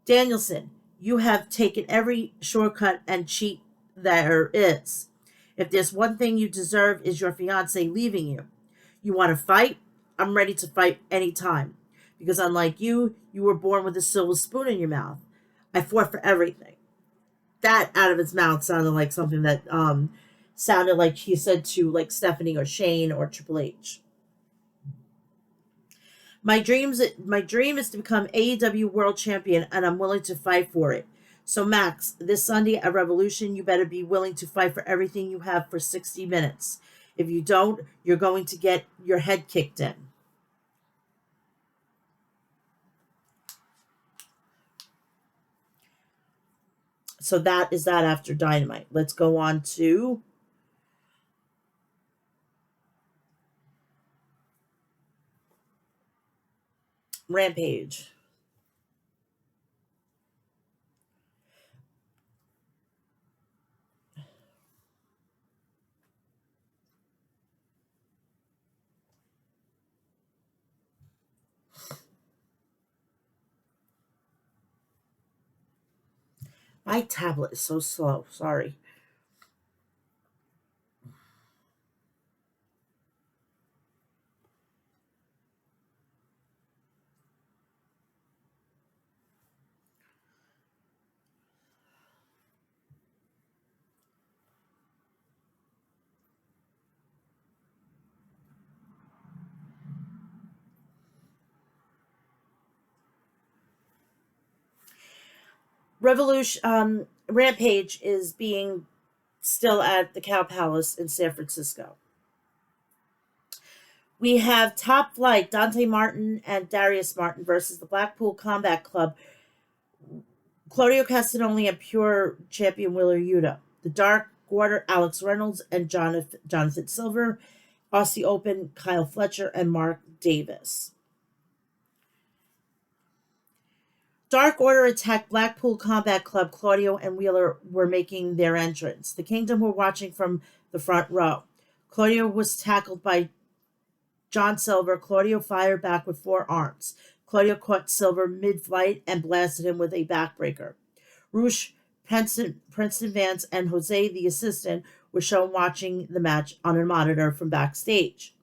Danielson, you have taken every shortcut and cheat there is. If there's one thing you deserve is your fiance leaving you. You want to fight? I'm ready to fight anytime. Because unlike you, you were born with a silver spoon in your mouth. I fought for everything. That out of his mouth sounded like something that sounded like he said to like Stephanie or Shane or Triple H. My dream is to become AEW World Champion, and I'm willing to fight for it. So Max, this Sunday at Revolution, you better be willing to fight for everything you have for 60 minutes. If you don't, you're going to get your head kicked in. So that is that after Dynamite. Let's go on to Rampage. My tablet is so slow. Sorry. Rampage is being still at the Cow Palace in San Francisco. We have Top Flight, Dante Martin and Darius Martin versus the Blackpool Combat Club, Claudio Castagnoli and Pure Champion Wheeler Yuta. The Dark Order, Alex Reynolds and Jonathan Silver. Aussie Open, Kyle Fletcher and Mark Davis. Dark Order attacked Blackpool Combat Club. Claudio and Wheeler were making their entrance. The Kingdom were watching from the front row. Claudio was tackled by John Silver. Claudio fired back with forearms. Claudio caught Silver mid-flight and blasted him with a backbreaker. Roosh, Princeton Vance, and Jose, the assistant, were shown watching the match on a monitor from backstage.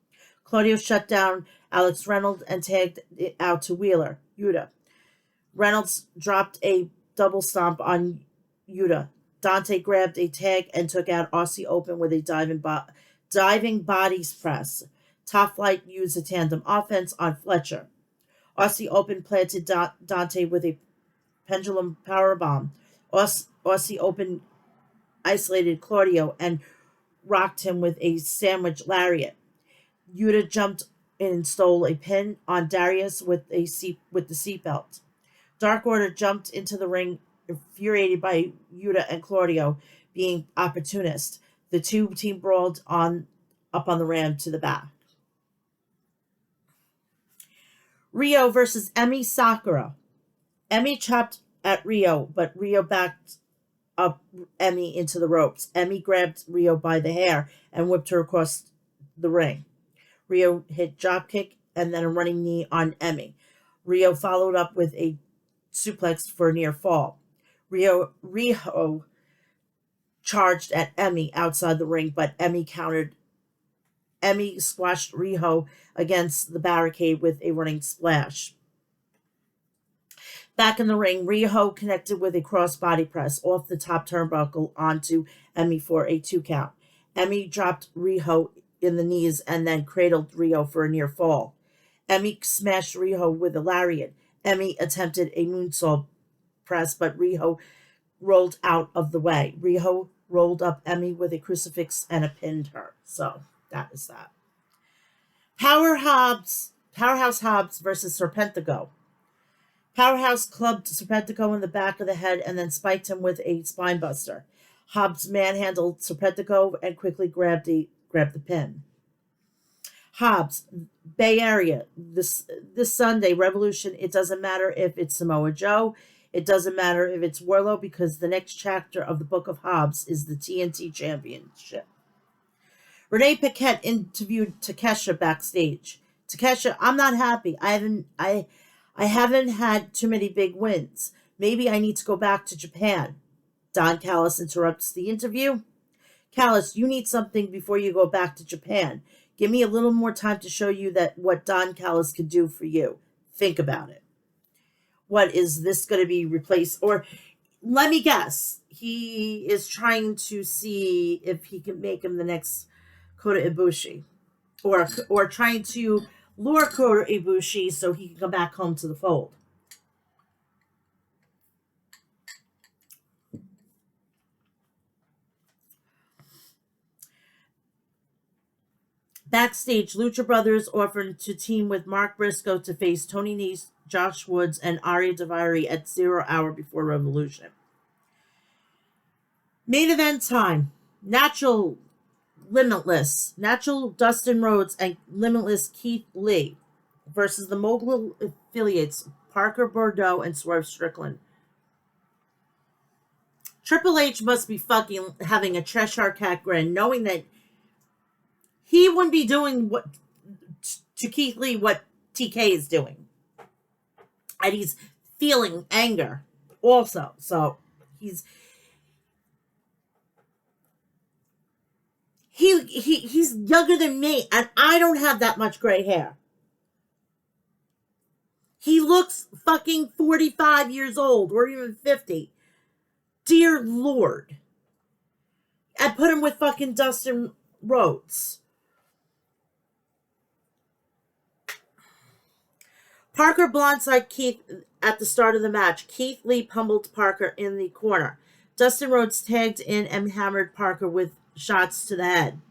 Claudio shut down Alex Reynolds and tagged it out to Wheeler, Yuta. Reynolds dropped a double stomp on Yuta. Dante grabbed a tag and took out Aussie Open with a diving bodies press. Top Flight used a tandem offense on Fletcher. Aussie Open planted Dante with a pendulum powerbomb. Aussie Open isolated Claudio and rocked him with a sandwich lariat. Yuta jumped in and stole a pin on Darius with the seatbelt. Dark Order jumped into the ring, infuriated by Yuta and Claudio being opportunist. The two team brawled up on the ramp to the back. Rio versus Emi Sakura. Emi chopped at Rio, but Rio backed up Emi into the ropes. Emi grabbed Rio by the hair and whipped her across the ring. Rio hit dropkick and then a running knee on Emi. Rio followed up with a suplex for a near fall. Rio charged at Emi outside the ring, but Emi countered. Emi squashed Riho against the barricade with a running splash. Back in the ring, Riho connected with a cross-body press off the top turnbuckle onto Emi for a 2 count. Emi dropped Riho in the knees and then cradled Riho for a near fall. Emi smashed Riho with a lariat. Emi attempted a moonsault press, but Riho rolled out of the way. Riho rolled up Emi with a crucifix and pinned her. So that is that. Powerhouse Hobbs versus Serpentico. Powerhouse clubbed Serpentico in the back of the head and then spiked him with a spinebuster. Hobbs manhandled Serpentico and quickly grabbed the pin. Hobbs, Bay Area, this Sunday, Revolution. It doesn't matter if it's Samoa Joe. It doesn't matter if it's Warlow because the next chapter of the Book of Hobbs is the TNT Championship. Renee Paquette interviewed Takesha backstage. Takesha, I'm not happy. I haven't had too many big wins. Maybe I need to go back to Japan. Don Callis interrupts the interview. Callis, you need something before you go back to Japan. Give me a little more time to show you that what Don Callis could do for you. Think about it. What is this going to be replaced? Or let me guess. He is trying to see if he can make him the next Kota Ibushi. Or trying to lure Kota Ibushi so he can come back home to the fold. Backstage, Lucha Brothers offered to team with Mark Briscoe to face Tony Nese, Josh Woods, and Arya Daivari at 0 hour before Revolution. Main event time. Natural Dustin Rhodes and Limitless Keith Lee versus the Mogul affiliates Parker Bordeaux and Swerve Strickland. Triple H must be fucking having a Cheshire Cat grin, knowing that he wouldn't be doing what to Keith Lee what TK is doing. And he's feeling anger also. So he's younger than me, and I don't have that much gray hair. He looks fucking 45 years old, or even 50. Dear Lord. I put him with fucking Dustin Rhodes. Parker blindsided Keith at the start of the match. Keith Lee pummeled Parker in the corner. Dustin Rhodes tagged in and hammered Parker with shots to the head.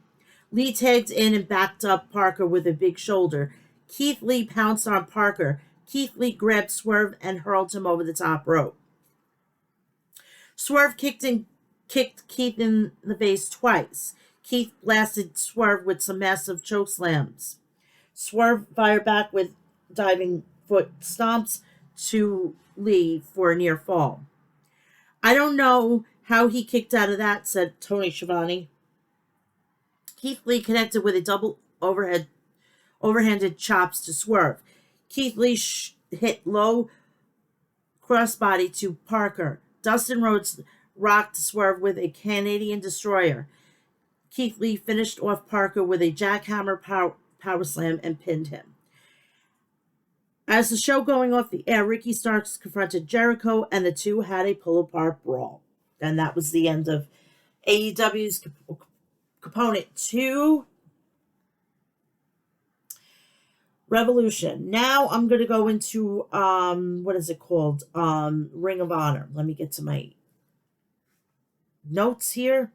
Lee tagged in and backed up Parker with a big shoulder. Keith Lee pounced on Parker. Keith Lee grabbed Swerve and hurled him over the top rope. Swerve kicked Keith in the face twice. Keith blasted Swerve with some massive choke slams. Swerve fired back with diving foot stomps to Lee for a near fall. I don't know how he kicked out of that, said Tony Schiavone. Keith Lee connected with a double overhanded chops to Swerve. Keith Lee hit low crossbody to Parker. Dustin Rhodes rocked Swerve with a Canadian Destroyer. Keith Lee finished off Parker with a jackhammer power slam and pinned him. As the show going off the air, Ricky Starks confronted Jericho, and the two had a pull-apart brawl. And that was the end of AEW's component 2 Revolution. Now I'm going to go into, what is it called? Ring of Honor. Let me get to my notes here.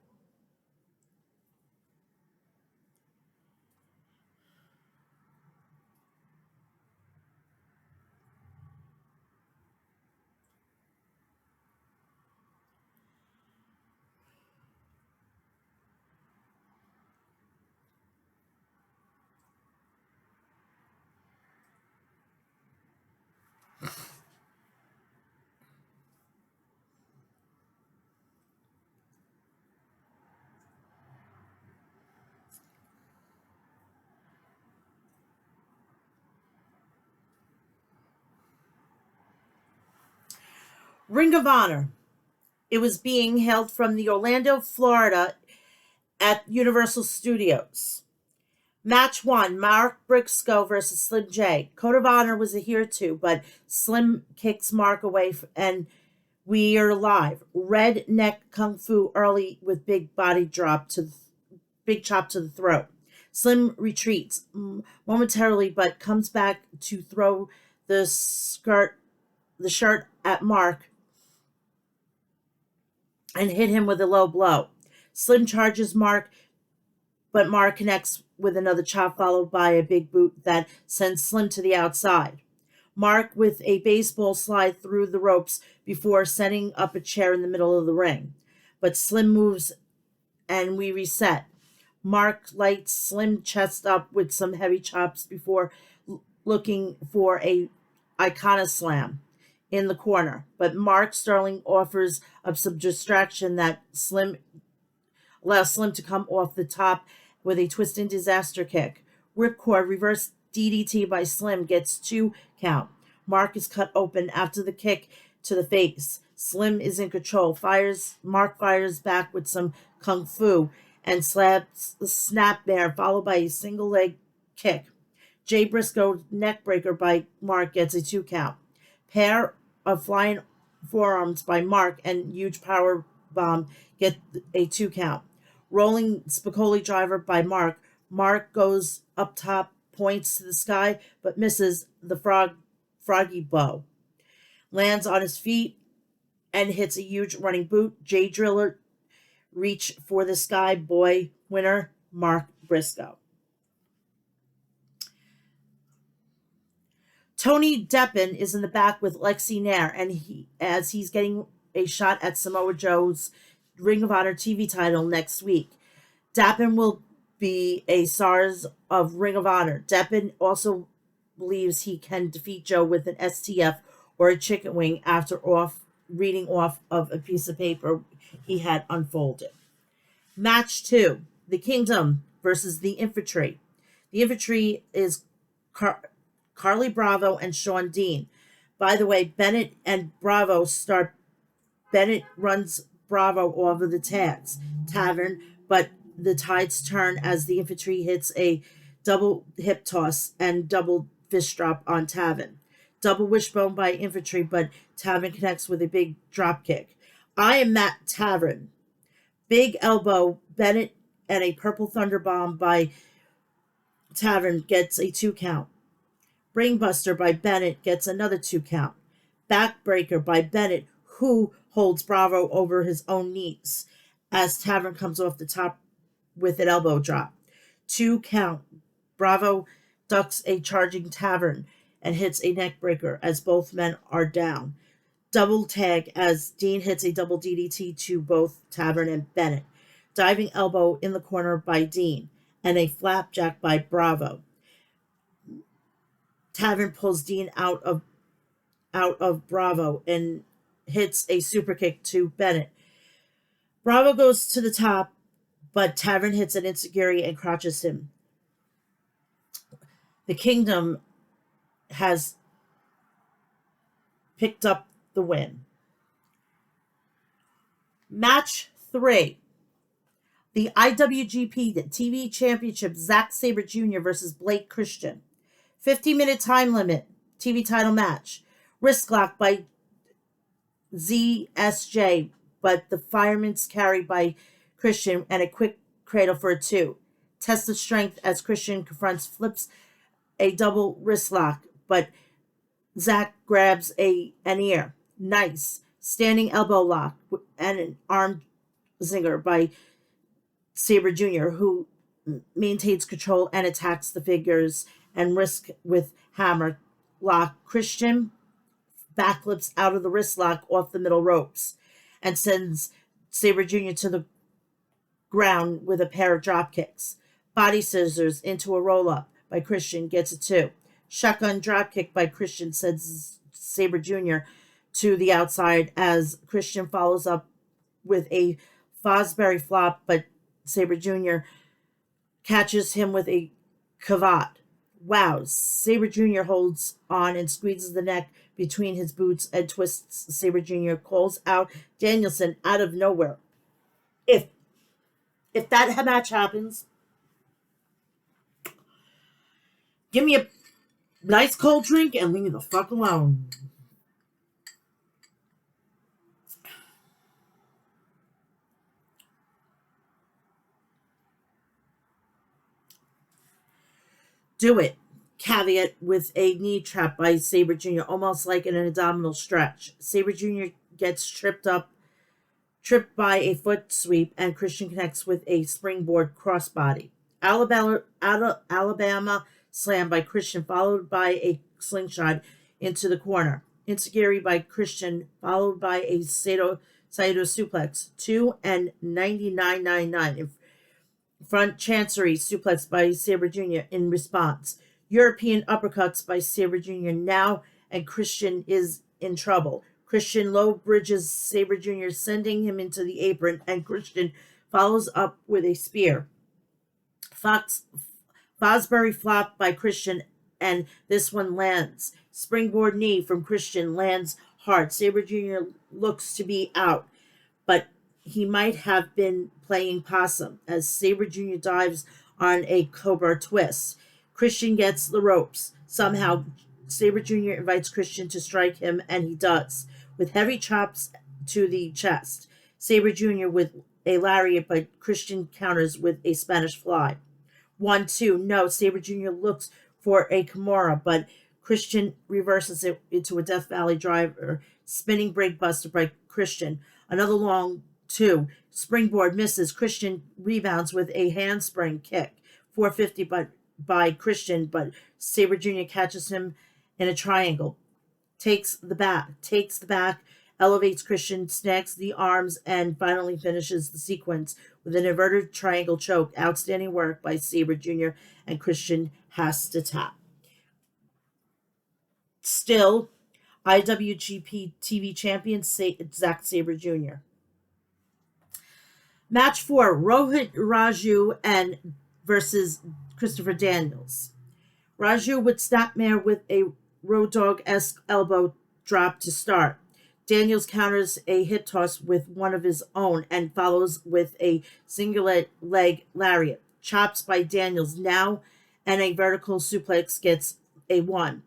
Ring of Honor. It was being held from the Orlando, Florida at Universal Studios. Match 1, Mark Briscoe versus Slim J. Code of Honor was adhered to, but Slim kicks Mark away and we are live. Red neck kung fu early with big chop to the throat. Slim retreats momentarily, but comes back to throw the shirt at Mark and hit him with a low blow. Slim charges Mark, but Mark connects with another chop followed by a big boot that sends Slim to the outside. Mark with a baseball slide through the ropes before setting up a chair in the middle of the ring. But Slim moves and we reset. Mark lights Slim chest up with some heavy chops before looking for a Icona slam in the corner. But Mark Sterling offers up some distraction that Slim allows Slim to come off the top with a twisting disaster kick. Ripcord reverse DDT by Slim gets 2 count. Mark is cut open after the kick to the face. Slim is in control. Mark fires back with some kung fu and slaps the snapmare, followed by a single leg kick. Jay Briscoe neckbreaker by Mark gets a 2 count. Pair of flying forearms by Mark and huge power bomb get a 2 count. Rolling Spicoli driver by Mark. Mark goes up top, points to the sky, but misses the froggy bow. Lands on his feet and hits a huge running boot. Jay Driller reach for the sky boy winner, Mark Briscoe. Tony Deppen is in the back with Lexi Nair, and as he's getting a shot at Samoa Joe's Ring of Honor TV title next week. Deppen will be a SARS of Ring of Honor. Deppen also believes he can defeat Joe with an STF or a chicken wing after reading off of a piece of paper he had unfolded. Match 2, The Kingdom versus the Infantry. The Infantry is Carly Bravo and Sean Dean. By the way, Bennett and Bravo start. Bennett runs Bravo over the tavern, but the tides turn as the Infantry hits a double hip toss and double fist drop on Taven. Double wishbone by Infantry, but Taven connects with a big drop kick. I am Matt Taven. Big elbow, Bennett, and a purple thunder bomb by Taven gets a 2 count. Brainbuster by Bennett gets another 2 count. Backbreaker by Bennett, who holds Bravo over his own knees as Tavern comes off the top with an elbow drop. 2 count. Bravo ducks a charging Tavern and hits a neckbreaker as both men are down. Double tag as Dean hits a double DDT to both Tavern and Bennett. Diving elbow in the corner by Dean and a flapjack by Bravo. Tavern pulls Dean out of Bravo and hits a super kick to Bennett. Bravo goes to the top, but Tavern hits an enziguri and crotches him. The Kingdom has picked up the win. Match 3. The IWGP TV Championship, Zack Sabre Jr. versus Blake Christian. 50-minute time limit, TV title match. Wrist lock by ZSJ, but the fireman's carry by Christian and a quick cradle for a 2. Test of strength as Christian flips a double wrist lock, but Zack grabs an ear. Nice. Standing elbow lock and an arm zinger by Sabre Jr., who maintains control and attacks the figures and wrist with hammer lock. Christian backflips out of the wrist lock off the middle ropes and sends Sabre Jr. to the ground with a pair of drop kicks. Body scissors into a roll up by Christian gets a 2. Shotgun drop kick by Christian sends Sabre Jr. to the outside as Christian follows up with a Fosbury flop, but Sabre Jr. catches him with a cavat. Wow. Sabre Jr. holds on and squeezes the neck between his boots and twists Sabre Jr. Calls out Danielson out of nowhere. If that match happens, give me a nice cold drink and leave me the fuck alone. Do it. Caveat with a knee trap by Sabre Jr., almost like an abdominal stretch. Sabre Jr. gets tripped by a foot sweep, and Christian connects with a springboard crossbody. Alabama slam by Christian, followed by a slingshot into the corner. Enziguri by Christian, followed by a Saito suplex. 2 and 99.99. Front Chancery suplex by Sabre Jr. in response. European uppercuts by Sabre Jr. now, and Christian is in trouble. Christian low bridges Sabre Jr., sending him into the apron, and Christian follows up with a spear. Fox Fosbury flop by Christian, and this one lands. Springboard knee from Christian lands hard. Sabre Jr. looks to be out, but he might have been playing possum as Sabre Jr. dives on a Cobra twist. Christian gets the ropes. Somehow, Sabre Jr. invites Christian to strike him, and he does, with heavy chops to the chest. Sabre Jr. with a lariat, but Christian counters with a Spanish fly. 1-2. No, Sabre Jr. looks for a Kimura, but Christian reverses it into a Death Valley driver. Spinning break buster by Christian. Another long 2. Springboard misses. Christian rebounds with a handspring kick. 450 by Christian, but Sabre Jr. catches him in a triangle. Takes the back, elevates Christian, snags the arms, and finally finishes the sequence with an inverted triangle choke. Outstanding work by Sabre Jr., and Christian has to tap. Still, IWGP TV champion Zack Sabre Jr. Match 4, Rohit Raju and versus Christopher Daniels. Raju would snapmare with a Road Dogg-esque elbow drop to start. Daniels counters a hip toss with one of his own and follows with a single leg lariat. Chops by Daniels now, and a vertical suplex gets a 1.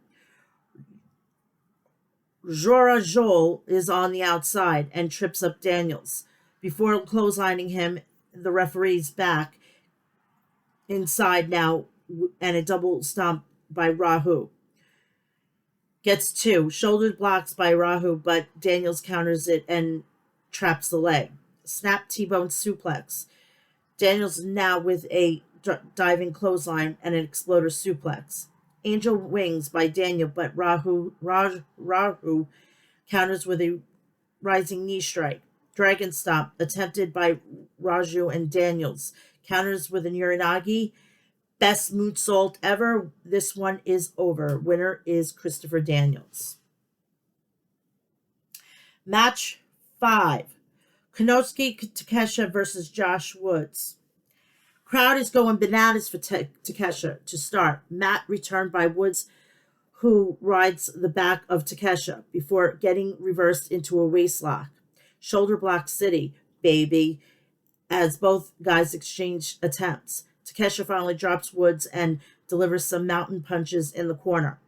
Jora Joel is on the outside and trips up Daniels. Before clotheslining him, the referee's back inside now, and a double stomp by Rahu. Gets 2. Shoulder blocks by Rahu, but Daniels counters it and traps the leg. Snap T-bone suplex. Daniels now with a diving clothesline and an exploder suplex. Angel wings by Daniel, but Rahu counters with a rising knee strike. Dragon stomp attempted by Raju and Daniels. Counters with an Uranagi. Best moonsault ever. This one is over. Winner is Christopher Daniels. Match 5. Konosuke Takeshita versus Josh Woods. Crowd is going bananas for Takeshita to start. Matt returned by Woods, who rides the back of Takeshita before getting reversed into a waistlock. Shoulder block city, baby, as both guys exchange attempts. Takeshita finally drops Woods and delivers some mountain punches in the corner.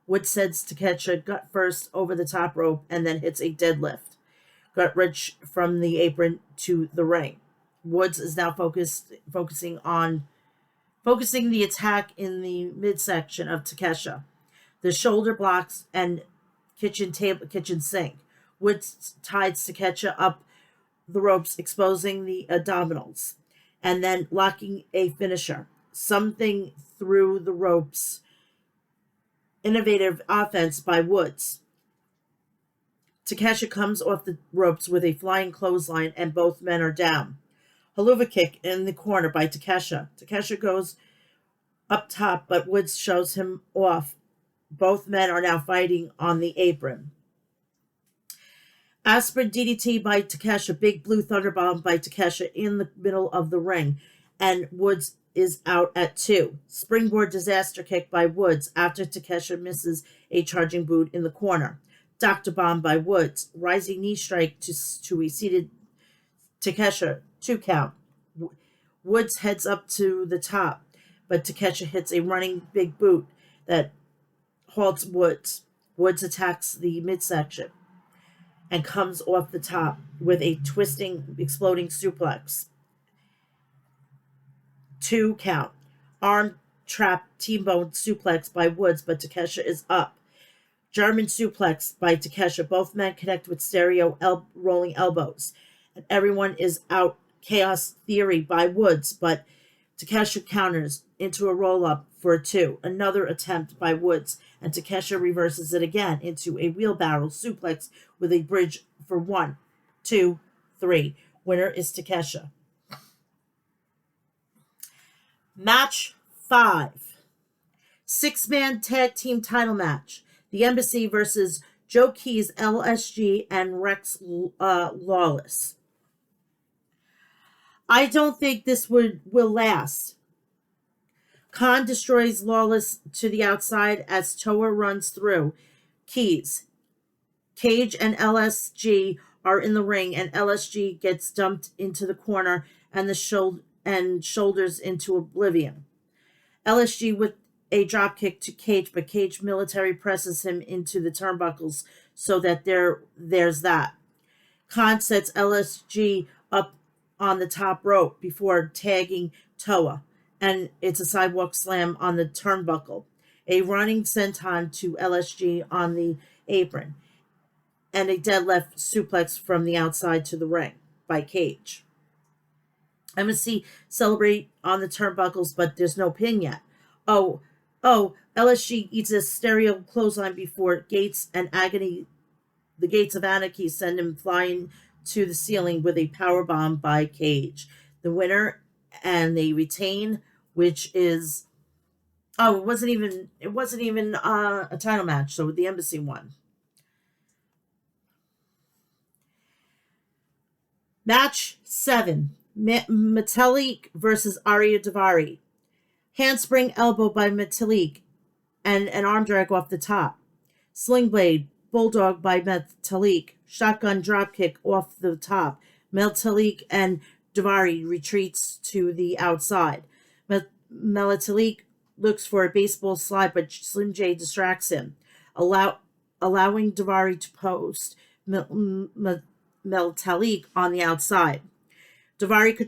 Woods sends Takeshita gut first over the top rope and then hits a deadlift. Gut wrench from the apron to the ring. Woods is now focusing the attack in the midsection of Takeshita. The shoulder blocks and kitchen sink. Woods ties Takeshita up the ropes, exposing the abdominals, and then locking a finisher. Something through the ropes. Innovative offense by Woods. Takeshita comes off the ropes with a flying clothesline, and both men are down. Haluva kick in the corner by Takeshita. Takeshita goes up top, but Woods shows him off. Both men are now fighting on the apron. Aspirin DDT by Takeshita. Big blue thunderbomb by Takeshita in the middle of the ring, and Woods is out at 2. Springboard disaster kick by Woods after Takeshita misses a charging boot in the corner. Dr. Bomb by Woods. Rising knee strike to a seated Takeshita. 2 count. Woods heads up to the top, but Takeshita hits a running big boot that halts Woods. Woods attacks the midsection and comes off the top with a twisting, exploding suplex. 2 count. Arm trap T-bone suplex by Woods, but Takeshita is up. German suplex by Takeshita. Both men connect with stereo rolling elbows. And everyone is out. Chaos Theory by Woods, but Takeshita counters into a roll-up for a 2. Another attempt by Woods, and Takeshita reverses it again into a wheelbarrow suplex with a bridge for 1, 2, 3. Winner is Takeshita. Match 5. 6-man tag team title match. The Embassy versus Joe Keys, LSG, and Rex Lawless. I don't think this will last. Khan destroys Lawless to the outside as Toa runs through. Keys, Cage, and LSG are in the ring, and LSG gets dumped into the corner and shoulders into oblivion. LSG with a dropkick to Cage, but Cage military presses him into the turnbuckles so that there's that. Khan sets LSG up on the top rope before tagging Toa, and it's a sidewalk slam on the turnbuckle. A running senton to LSG on the apron, and a deadlift suplex from the outside to the ring by Cage. MSC celebrate on the turnbuckles, but there's no pin yet. Oh, LSG eats a stereo clothesline before the Gates of Anarchy send him flying to the ceiling with a power bomb by Cage. The winner, and they retain, which is it wasn't even a title match, so the Embassy won. Match 7. Metalik versus Arya Davari. Handspring elbow by Metalik and an arm drag off the top. Sling blade, bulldog by Metalik. Shotgun dropkick off the top. Metalik and Davari retreats to the outside. Metalik looks for a baseball slide, but Slim J distracts him, allowing Davari to post Metalik on the outside. Davari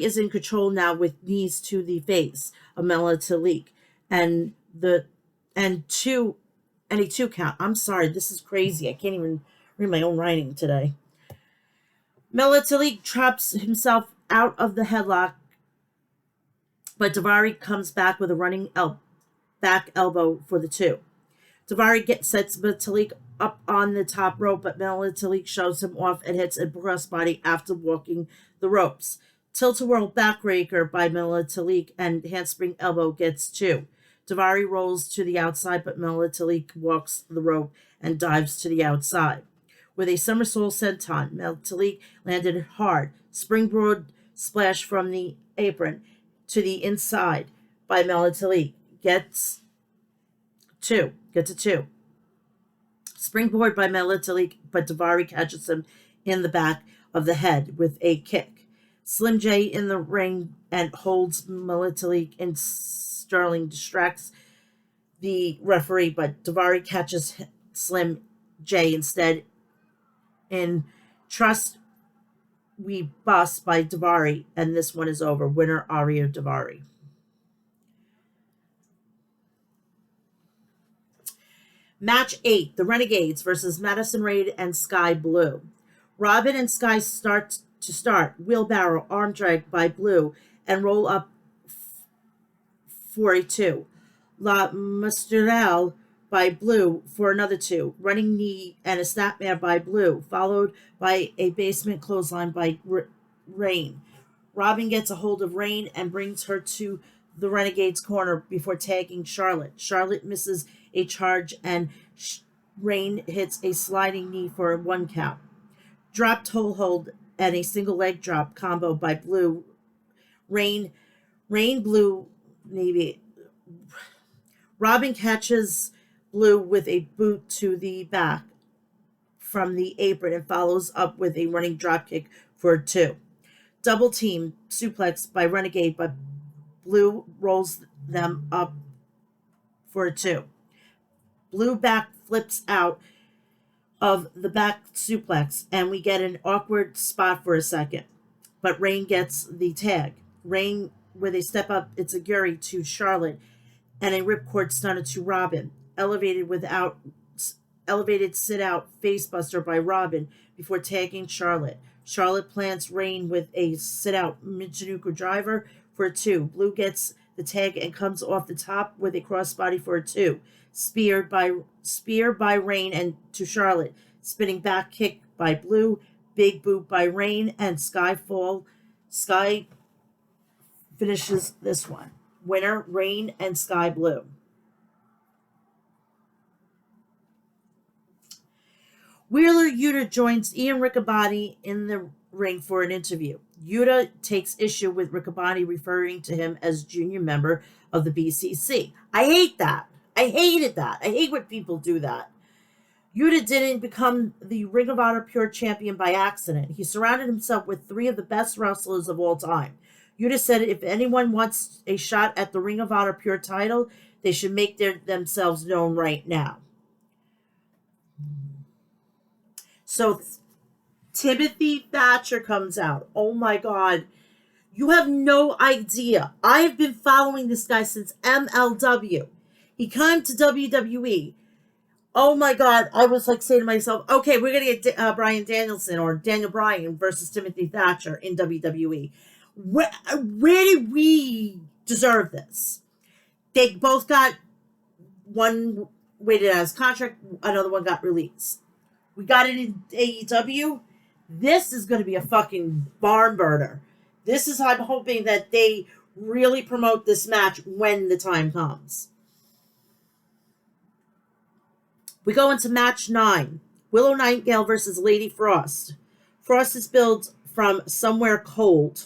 is in control now with knees to the face of Metalik and a 2 count. I'm sorry, this is crazy. I can't even read my own writing today. Metalik traps himself out of the headlock, but Davari comes back with a running back elbow for the 2. Davari sets Metalik up on the top rope, but Metalik shoves him off and hits a crossbody after walking the ropes. Tilt-a-whirl backbreaker by Metalik and handspring elbow gets 2. Davari rolls to the outside, but Metalik walks the rope and dives to the outside. With a somersault senton, Metalik landed hard. Springboard splash from the apron to the inside by Metalik gets a 2. Springboard by Metalik, but Davari catches him in the back of the head with a kick. Slim J in the ring and holds Metalik, and Sterling distracts the referee, but Davari catches Slim J instead in Trust We Bust by Davari, and this one is over. Winner Arya Davari. Match 8, the Renegades versus Madison Rayne and Sky Blue. Robin and Sky start. Wheelbarrow, arm drag by Blue, and roll up for a 2. La Mustral by Blue for another 2. Running knee and a snapmare by Blue, followed by a basement clothesline by Rayne. Robin gets a hold of Rayne and brings her to the Renegade's corner before tagging Charlotte. Charlotte misses a charge, and Rayne hits a sliding knee for a 1 count. Drop toe hold and a single leg drop combo by Blue. Rayne Blue maybe. Robin catches Blue with a boot to the back from the apron and follows up with a running dropkick for a 2. Double team suplex by Renegade, but Blue rolls them up for a 2. Blue back flips out of the back suplex, and we get an awkward spot for a second. But Rayne gets the tag. Rayne with a step up, it's a Guri to Charlotte, and a ripcord stunner to Robin. Elevated sit out facebuster by Robin before tagging Charlotte. Charlotte plants Rayne with a sit out Michinoku driver for a 2. Blue gets the tag and comes off the top with a crossbody for a 2. Spear by Rayne and to Charlotte. Spinning back kick by Blue. Big boot by Rayne and Sky finishes this one. Winner, Rain and Sky Blue. Wheeler Yuta joins Ian Riccaboni in the ring for an interview. Yuta takes issue with Riccaboni referring to him as junior member of the BCC. I hate that. I hated that. I hate when people do that. Yuta didn't become the Ring of Honor Pure Champion by accident. He surrounded himself with three of the best wrestlers of all time. Yuta said if anyone wants a shot at the Ring of Honor Pure title, they should make themselves known right now. So Timothy Thatcher comes out. Oh my God. You have no idea. I've been following this guy since MLW. He came to WWE. Oh my God. I was like saying to myself, okay, we're going to get Bryan Danielson or Daniel Bryan versus Timothy Thatcher in WWE. Where did we deserve this? They both got one waited out his contract, another one got released. We got it in AEW. This is going to be a fucking barn burner. This is, I'm hoping that they really promote this match when the time comes. We go into match 9. Willow Nightingale versus Lady Frost. Frost is billed from somewhere cold,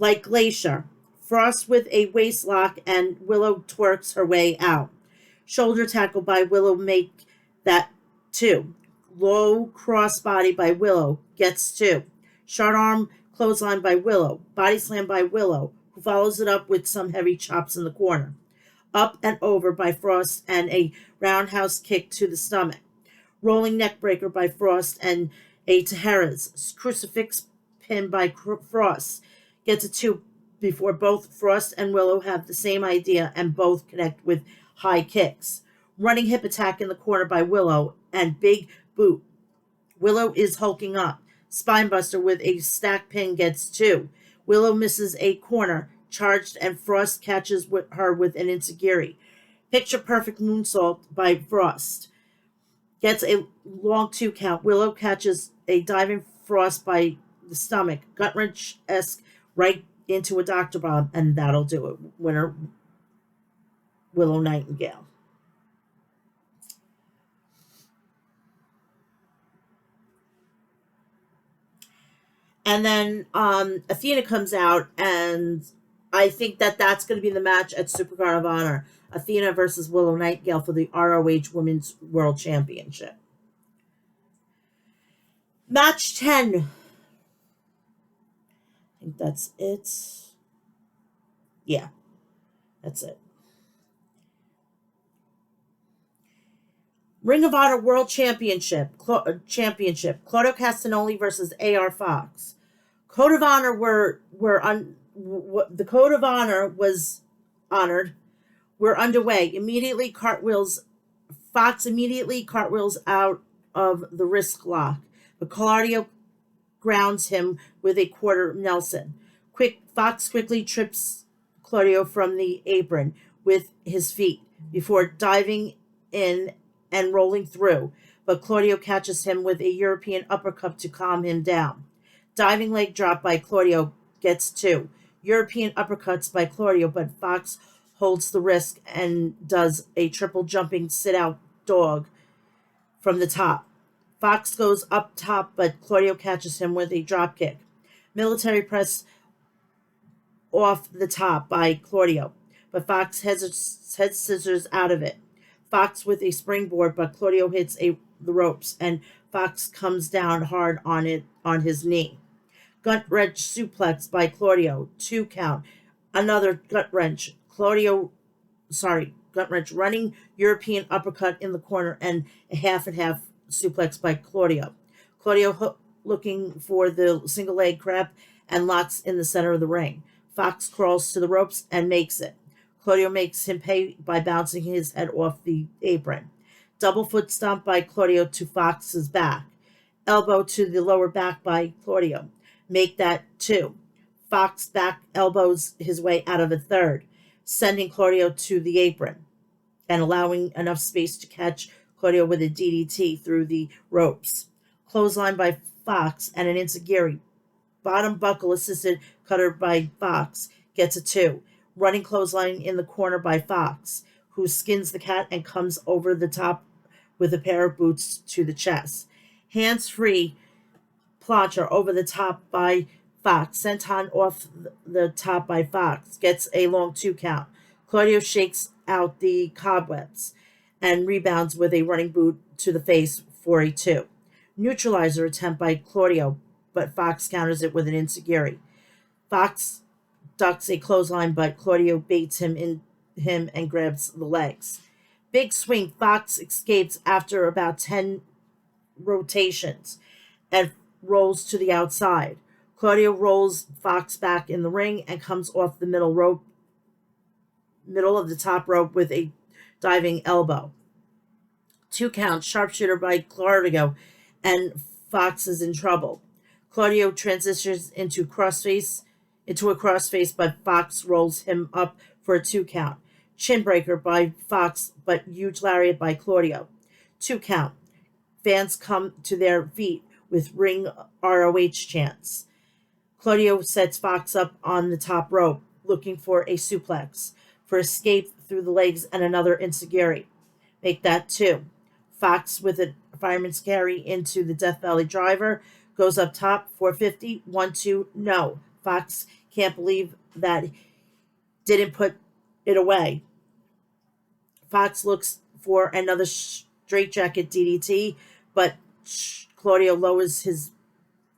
like Glacier. Frost with a waist lock and Willow twerks her way out. Shoulder tackle by Willow make that 2. Low crossbody by Willow gets 2. Short arm clothesline by Willow. Body slam by Willow, who follows it up with some heavy chops in the corner. Up and over by Frost and a roundhouse kick to the stomach. Rolling neck breaker by Frost and a Tejeras. Crucifix pin by Frost. Gets a 2 before both Frost and Willow have the same idea and both connect with high kicks. Running hip attack in the corner by Willow and big boot. Willow is hulking up. Spinebuster with a stack pin gets 2. Willow misses a corner, charged, and Frost catches her with an enziguri. Picture perfect moonsault by Frost. Gets a long 2 count. Willow catches a diving Frost by the stomach. Gut wrench-esque right into a Dr. Bomb, and that'll do it. Winner, Willow Nightingale. And then Athena comes out, and I think that that's going to be the match at Supercard of Honor. Athena versus Willow Nightingale for the ROH Women's World Championship. Match 10. I think that's it. Yeah, that's it. Ring of Honor World Championship. Claudio Castagnoli versus AR Fox. Code of Honor the Code of Honor was honored. We're underway. Fox immediately cartwheels out of the wrist lock, but Claudio grounds him with a quarter Nelson. Fox quickly trips Claudio from the apron with his feet before diving in and rolling through, but Claudio catches him with a European uppercut to calm him down. Diving leg drop by Claudio gets 2. European uppercuts by Claudio, but Fox holds the risk and does a triple jumping sit-out dog from the top. Fox goes up top, but Claudio catches him with a drop kick. Military press off the top by Claudio, but Fox head scissors out of it. Fox with a springboard, but Claudio hits the ropes, and Fox comes down hard on his knee. Gut wrench suplex by Claudio, 2 count. Another gut wrench. Gut wrench running European uppercut in the corner and a half and half suplex by Claudio. Claudio looking for the single leg crab and locks in the center of the ring. Fox crawls to the ropes and makes it. Claudio makes him pay by bouncing his head off the apron. Double foot stomp by Claudio to Fox's back. Elbow to the lower back by Claudio. Make that 2. Fox back elbows his way out of a third, sending Claudio to the apron and allowing enough space to catch Claudio with a DDT through the ropes. Clothesline by Fox and an enziguri. Bottom buckle assisted cutter by Fox. gets a 2. Running clothesline in the corner by Fox, who skins the cat and comes over the top with a pair of boots to the chest. Hands-free plancher over the top by Fox. Senton off the top by Fox. Gets a long 2 count. Claudio shakes out the cobwebs and rebounds with a running boot to the face for a 2. Neutralizer attempt by Claudio, but Fox counters it with an enziguri. Fox ducks a clothesline, but Claudio baits him and grabs the legs. Big swing. Fox escapes after about 10 rotations and rolls to the outside. Claudio rolls Fox back in the ring and comes off the middle of the top rope with a diving elbow. 2 count. Sharpshooter by Claudio, and Fox is in trouble. Claudio transitions into a crossface, but Fox rolls him up for a 2 count. Chin breaker by Fox, but huge lariat by Claudio. 2 count. Fans come to their feet with ring ROH chants. Claudio sets Fox up on the top rope, looking for a suplex, for escape through the legs and another enziguri. Make that 2. Fox with a fireman's carry into the Death Valley driver, goes up top, 450, 1-2, no. Fox can't believe that didn't put it away. Fox looks for another straightjacket DDT, but Claudio lowers his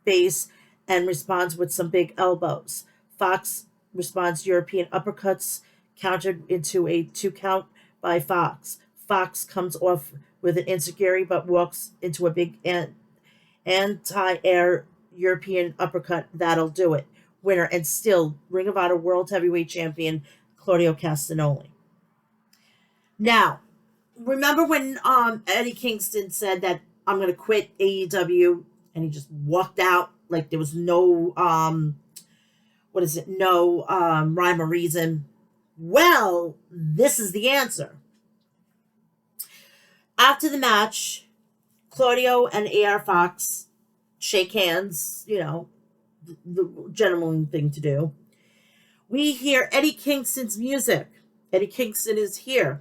base and responds with some big elbows. Fox responds European uppercuts, countered into a 2 count by Fox. Fox comes off with an enziguri, but walks into a big anti-air European uppercut. That'll do it. Winner and still Ring of Honor World Heavyweight Champion Claudio Castagnoli. Now, remember when Eddie Kingston said that I'm going to quit AEW, and he just walked out like there was no rhyme or reason? Well, this is the answer. After the match, Claudio and AR Fox shake hands, the gentleman thing to do. We hear Eddie Kingston's music. Eddie Kingston is here.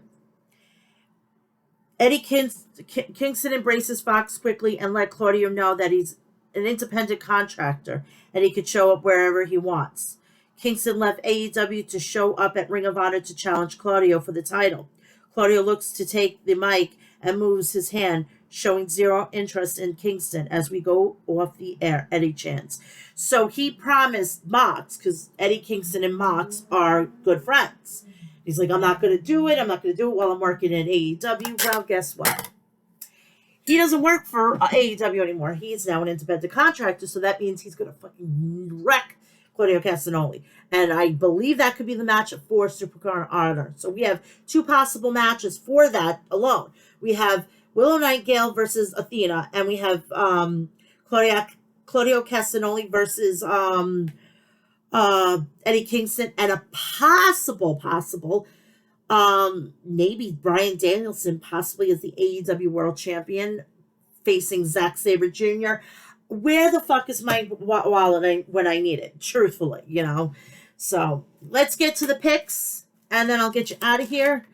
Eddie Kingston embraces Fox quickly and let Claudio know that he's an independent contractor and he could show up wherever he wants. Kingston left AEW to show up at Ring of Honor to challenge Claudio for the title. Claudio looks to take the mic and moves his hand, showing zero interest in Kingston. As we go off the air, Eddie chants. So he promised Mox, because Eddie Kingston and Mox are good friends. He's like, I'm not going to do it. I'm not going to do it while I'm working at AEW. Well, guess what? He doesn't work for AEW anymore. He's now an independent contractor, so that means he's going to fucking wreck Claudio Castagnoli. And I believe that could be the match for Supercard Honor. So we have 2 possible matches for that alone. We have Willow Nightingale versus Athena, and we have Claudio Castagnoli versus Eddie Kingston, and a possible maybe Bryan Danielson possibly as the AEW World Champion facing Zack Sabre Jr. Where the fuck is my wallet when I need it? Truthfully, So let's get to the picks, and then I'll get you out of here,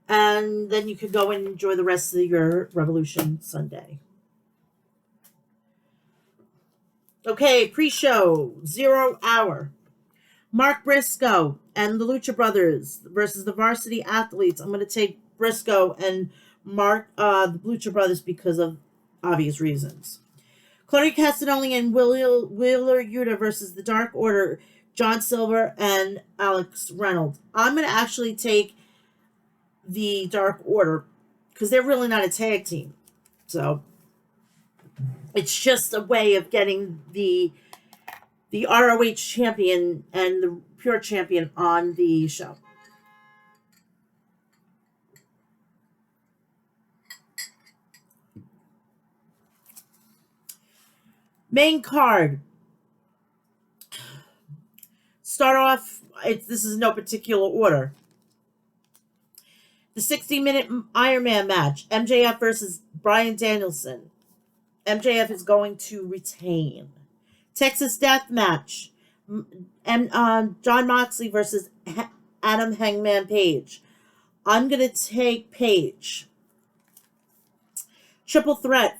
and then you can go and enjoy the rest of your Revolution Sunday. Okay, pre-show, 0 hour. Mark Briscoe and the Lucha Brothers versus the Varsity Athletes. I'm going to take Briscoe and Mark, the Lucha Brothers, because of obvious reasons. Claudio Castagnoli and Wheeler Yuta versus the Dark Order, John Silver and Alex Reynolds. I'm going to actually take the Dark Order because they're really not a tag team. So it's just a way of getting the ROH champion and the pure champion on the show. Main card. Start off, this is no particular order. The 60-minute Iron Man match. MJF versus Bryan Danielson. MJF is going to retain. Texas Death Match. and John Moxley versus Adam Hangman Page. I'm gonna take Page. Triple threat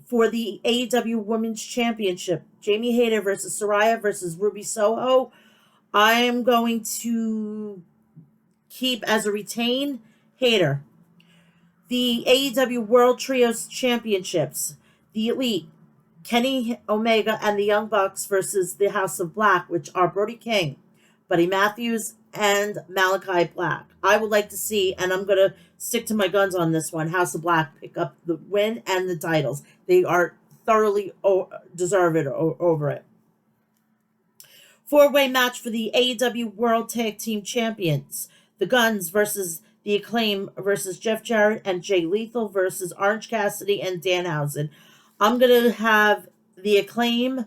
for the AEW Women's Championship. Jamie Hayter versus Saraya versus Ruby Soho. I am going to keep as a retain Hayter. The AEW World Trios Championships. The Elite. Kenny Omega and the Young Bucks versus the House of Black, which are Brody King, Buddy Matthews, and Malachi Black. I would like to see, and I'm going to stick to my guns on this one, House of Black pick up the win and the titles. They are thoroughly deserve it over it. Four-way match for the AEW World Tag Team Champions. The Guns versus the Acclaim versus Jeff Jarrett and Jay Lethal versus Orange Cassidy and Danhausen. I'm going to have the Acclaim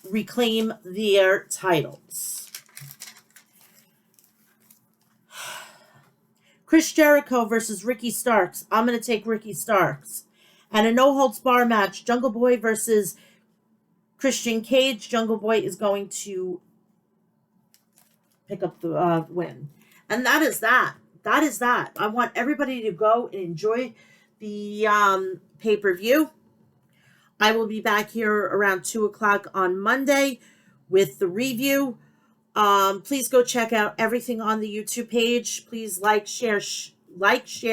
reclaim their titles. Chris Jericho versus Ricky Starks. I'm going to take Ricky Starks. And a no-holds-bar match, Jungle Boy versus Christian Cage. Jungle Boy is going to pick up the win. And that is that. That is that. I want everybody to go and enjoy the pay-per-view. I will be back here around 2 o'clock on Monday with the review. Please go check out everything on the YouTube page. Please like, share,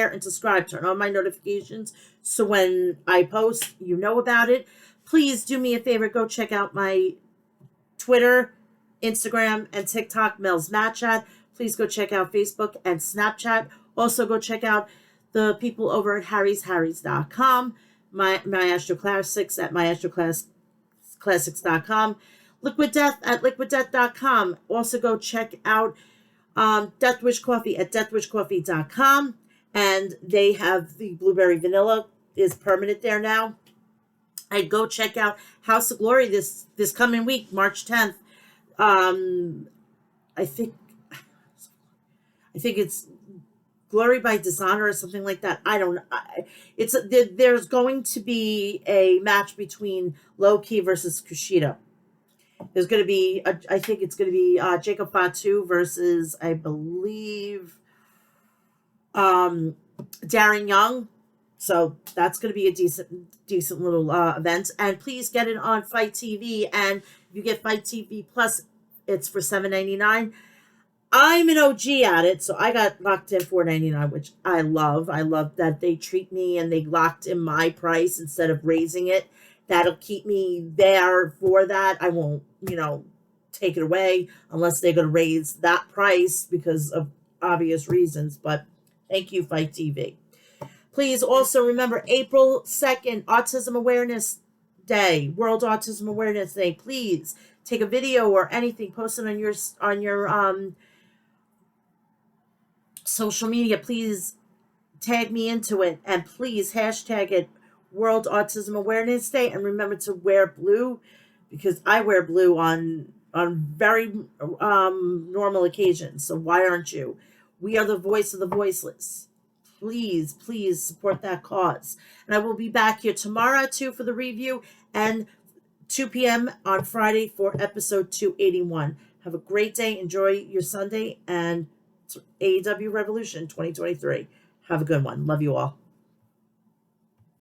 and subscribe. Turn on my notifications so when I post, you know about it. Please do me a favor. Go check out my Twitter, Instagram, and TikTok, Mel's Match Chat. Please go check out Facebook and Snapchat. Also go check out the people over at harrysharrys.com. My Astro Classics at myAstroClassics.com. Liquid Death at liquiddeath.com. Also go check out Death Wish Coffee at deathwishcoffee.com. And they have the blueberry vanilla is permanent there now. I'd go check out House of Glory this coming week, March 10th. I think it's Glory by Dishonor or something like that. I don't know. There's going to be a match between Low Key versus Kushida. There's going to be, I think it's going to be Jacob Fatu versus, I believe, Darren Young. So that's going to be a decent little event. And please get it on Fight TV. And if you get Fight TV Plus, it's for $7.99. I'm an OG at it, so I got locked in $4.99, which I love. I love that they treat me and they locked in my price instead of raising it. That'll keep me there for that. I won't, take it away unless they're going to raise that price because of obvious reasons. But thank you, Fight TV. Please also remember April 2nd, Autism Awareness Day, World Autism Awareness Day. Please take a video or anything, post it on your social media. Please tag me into it, and please hashtag it World Autism Awareness Day. And remember to wear blue, because I wear blue on very normal occasions. So why aren't you? We are the voice of the voiceless. Please support that cause. And I will be back here tomorrow too for the review, and 2 p.m. on Friday for episode 281. Have a great day. Enjoy your Sunday, and AEW Revolution 2023. Have a good one. Love you all.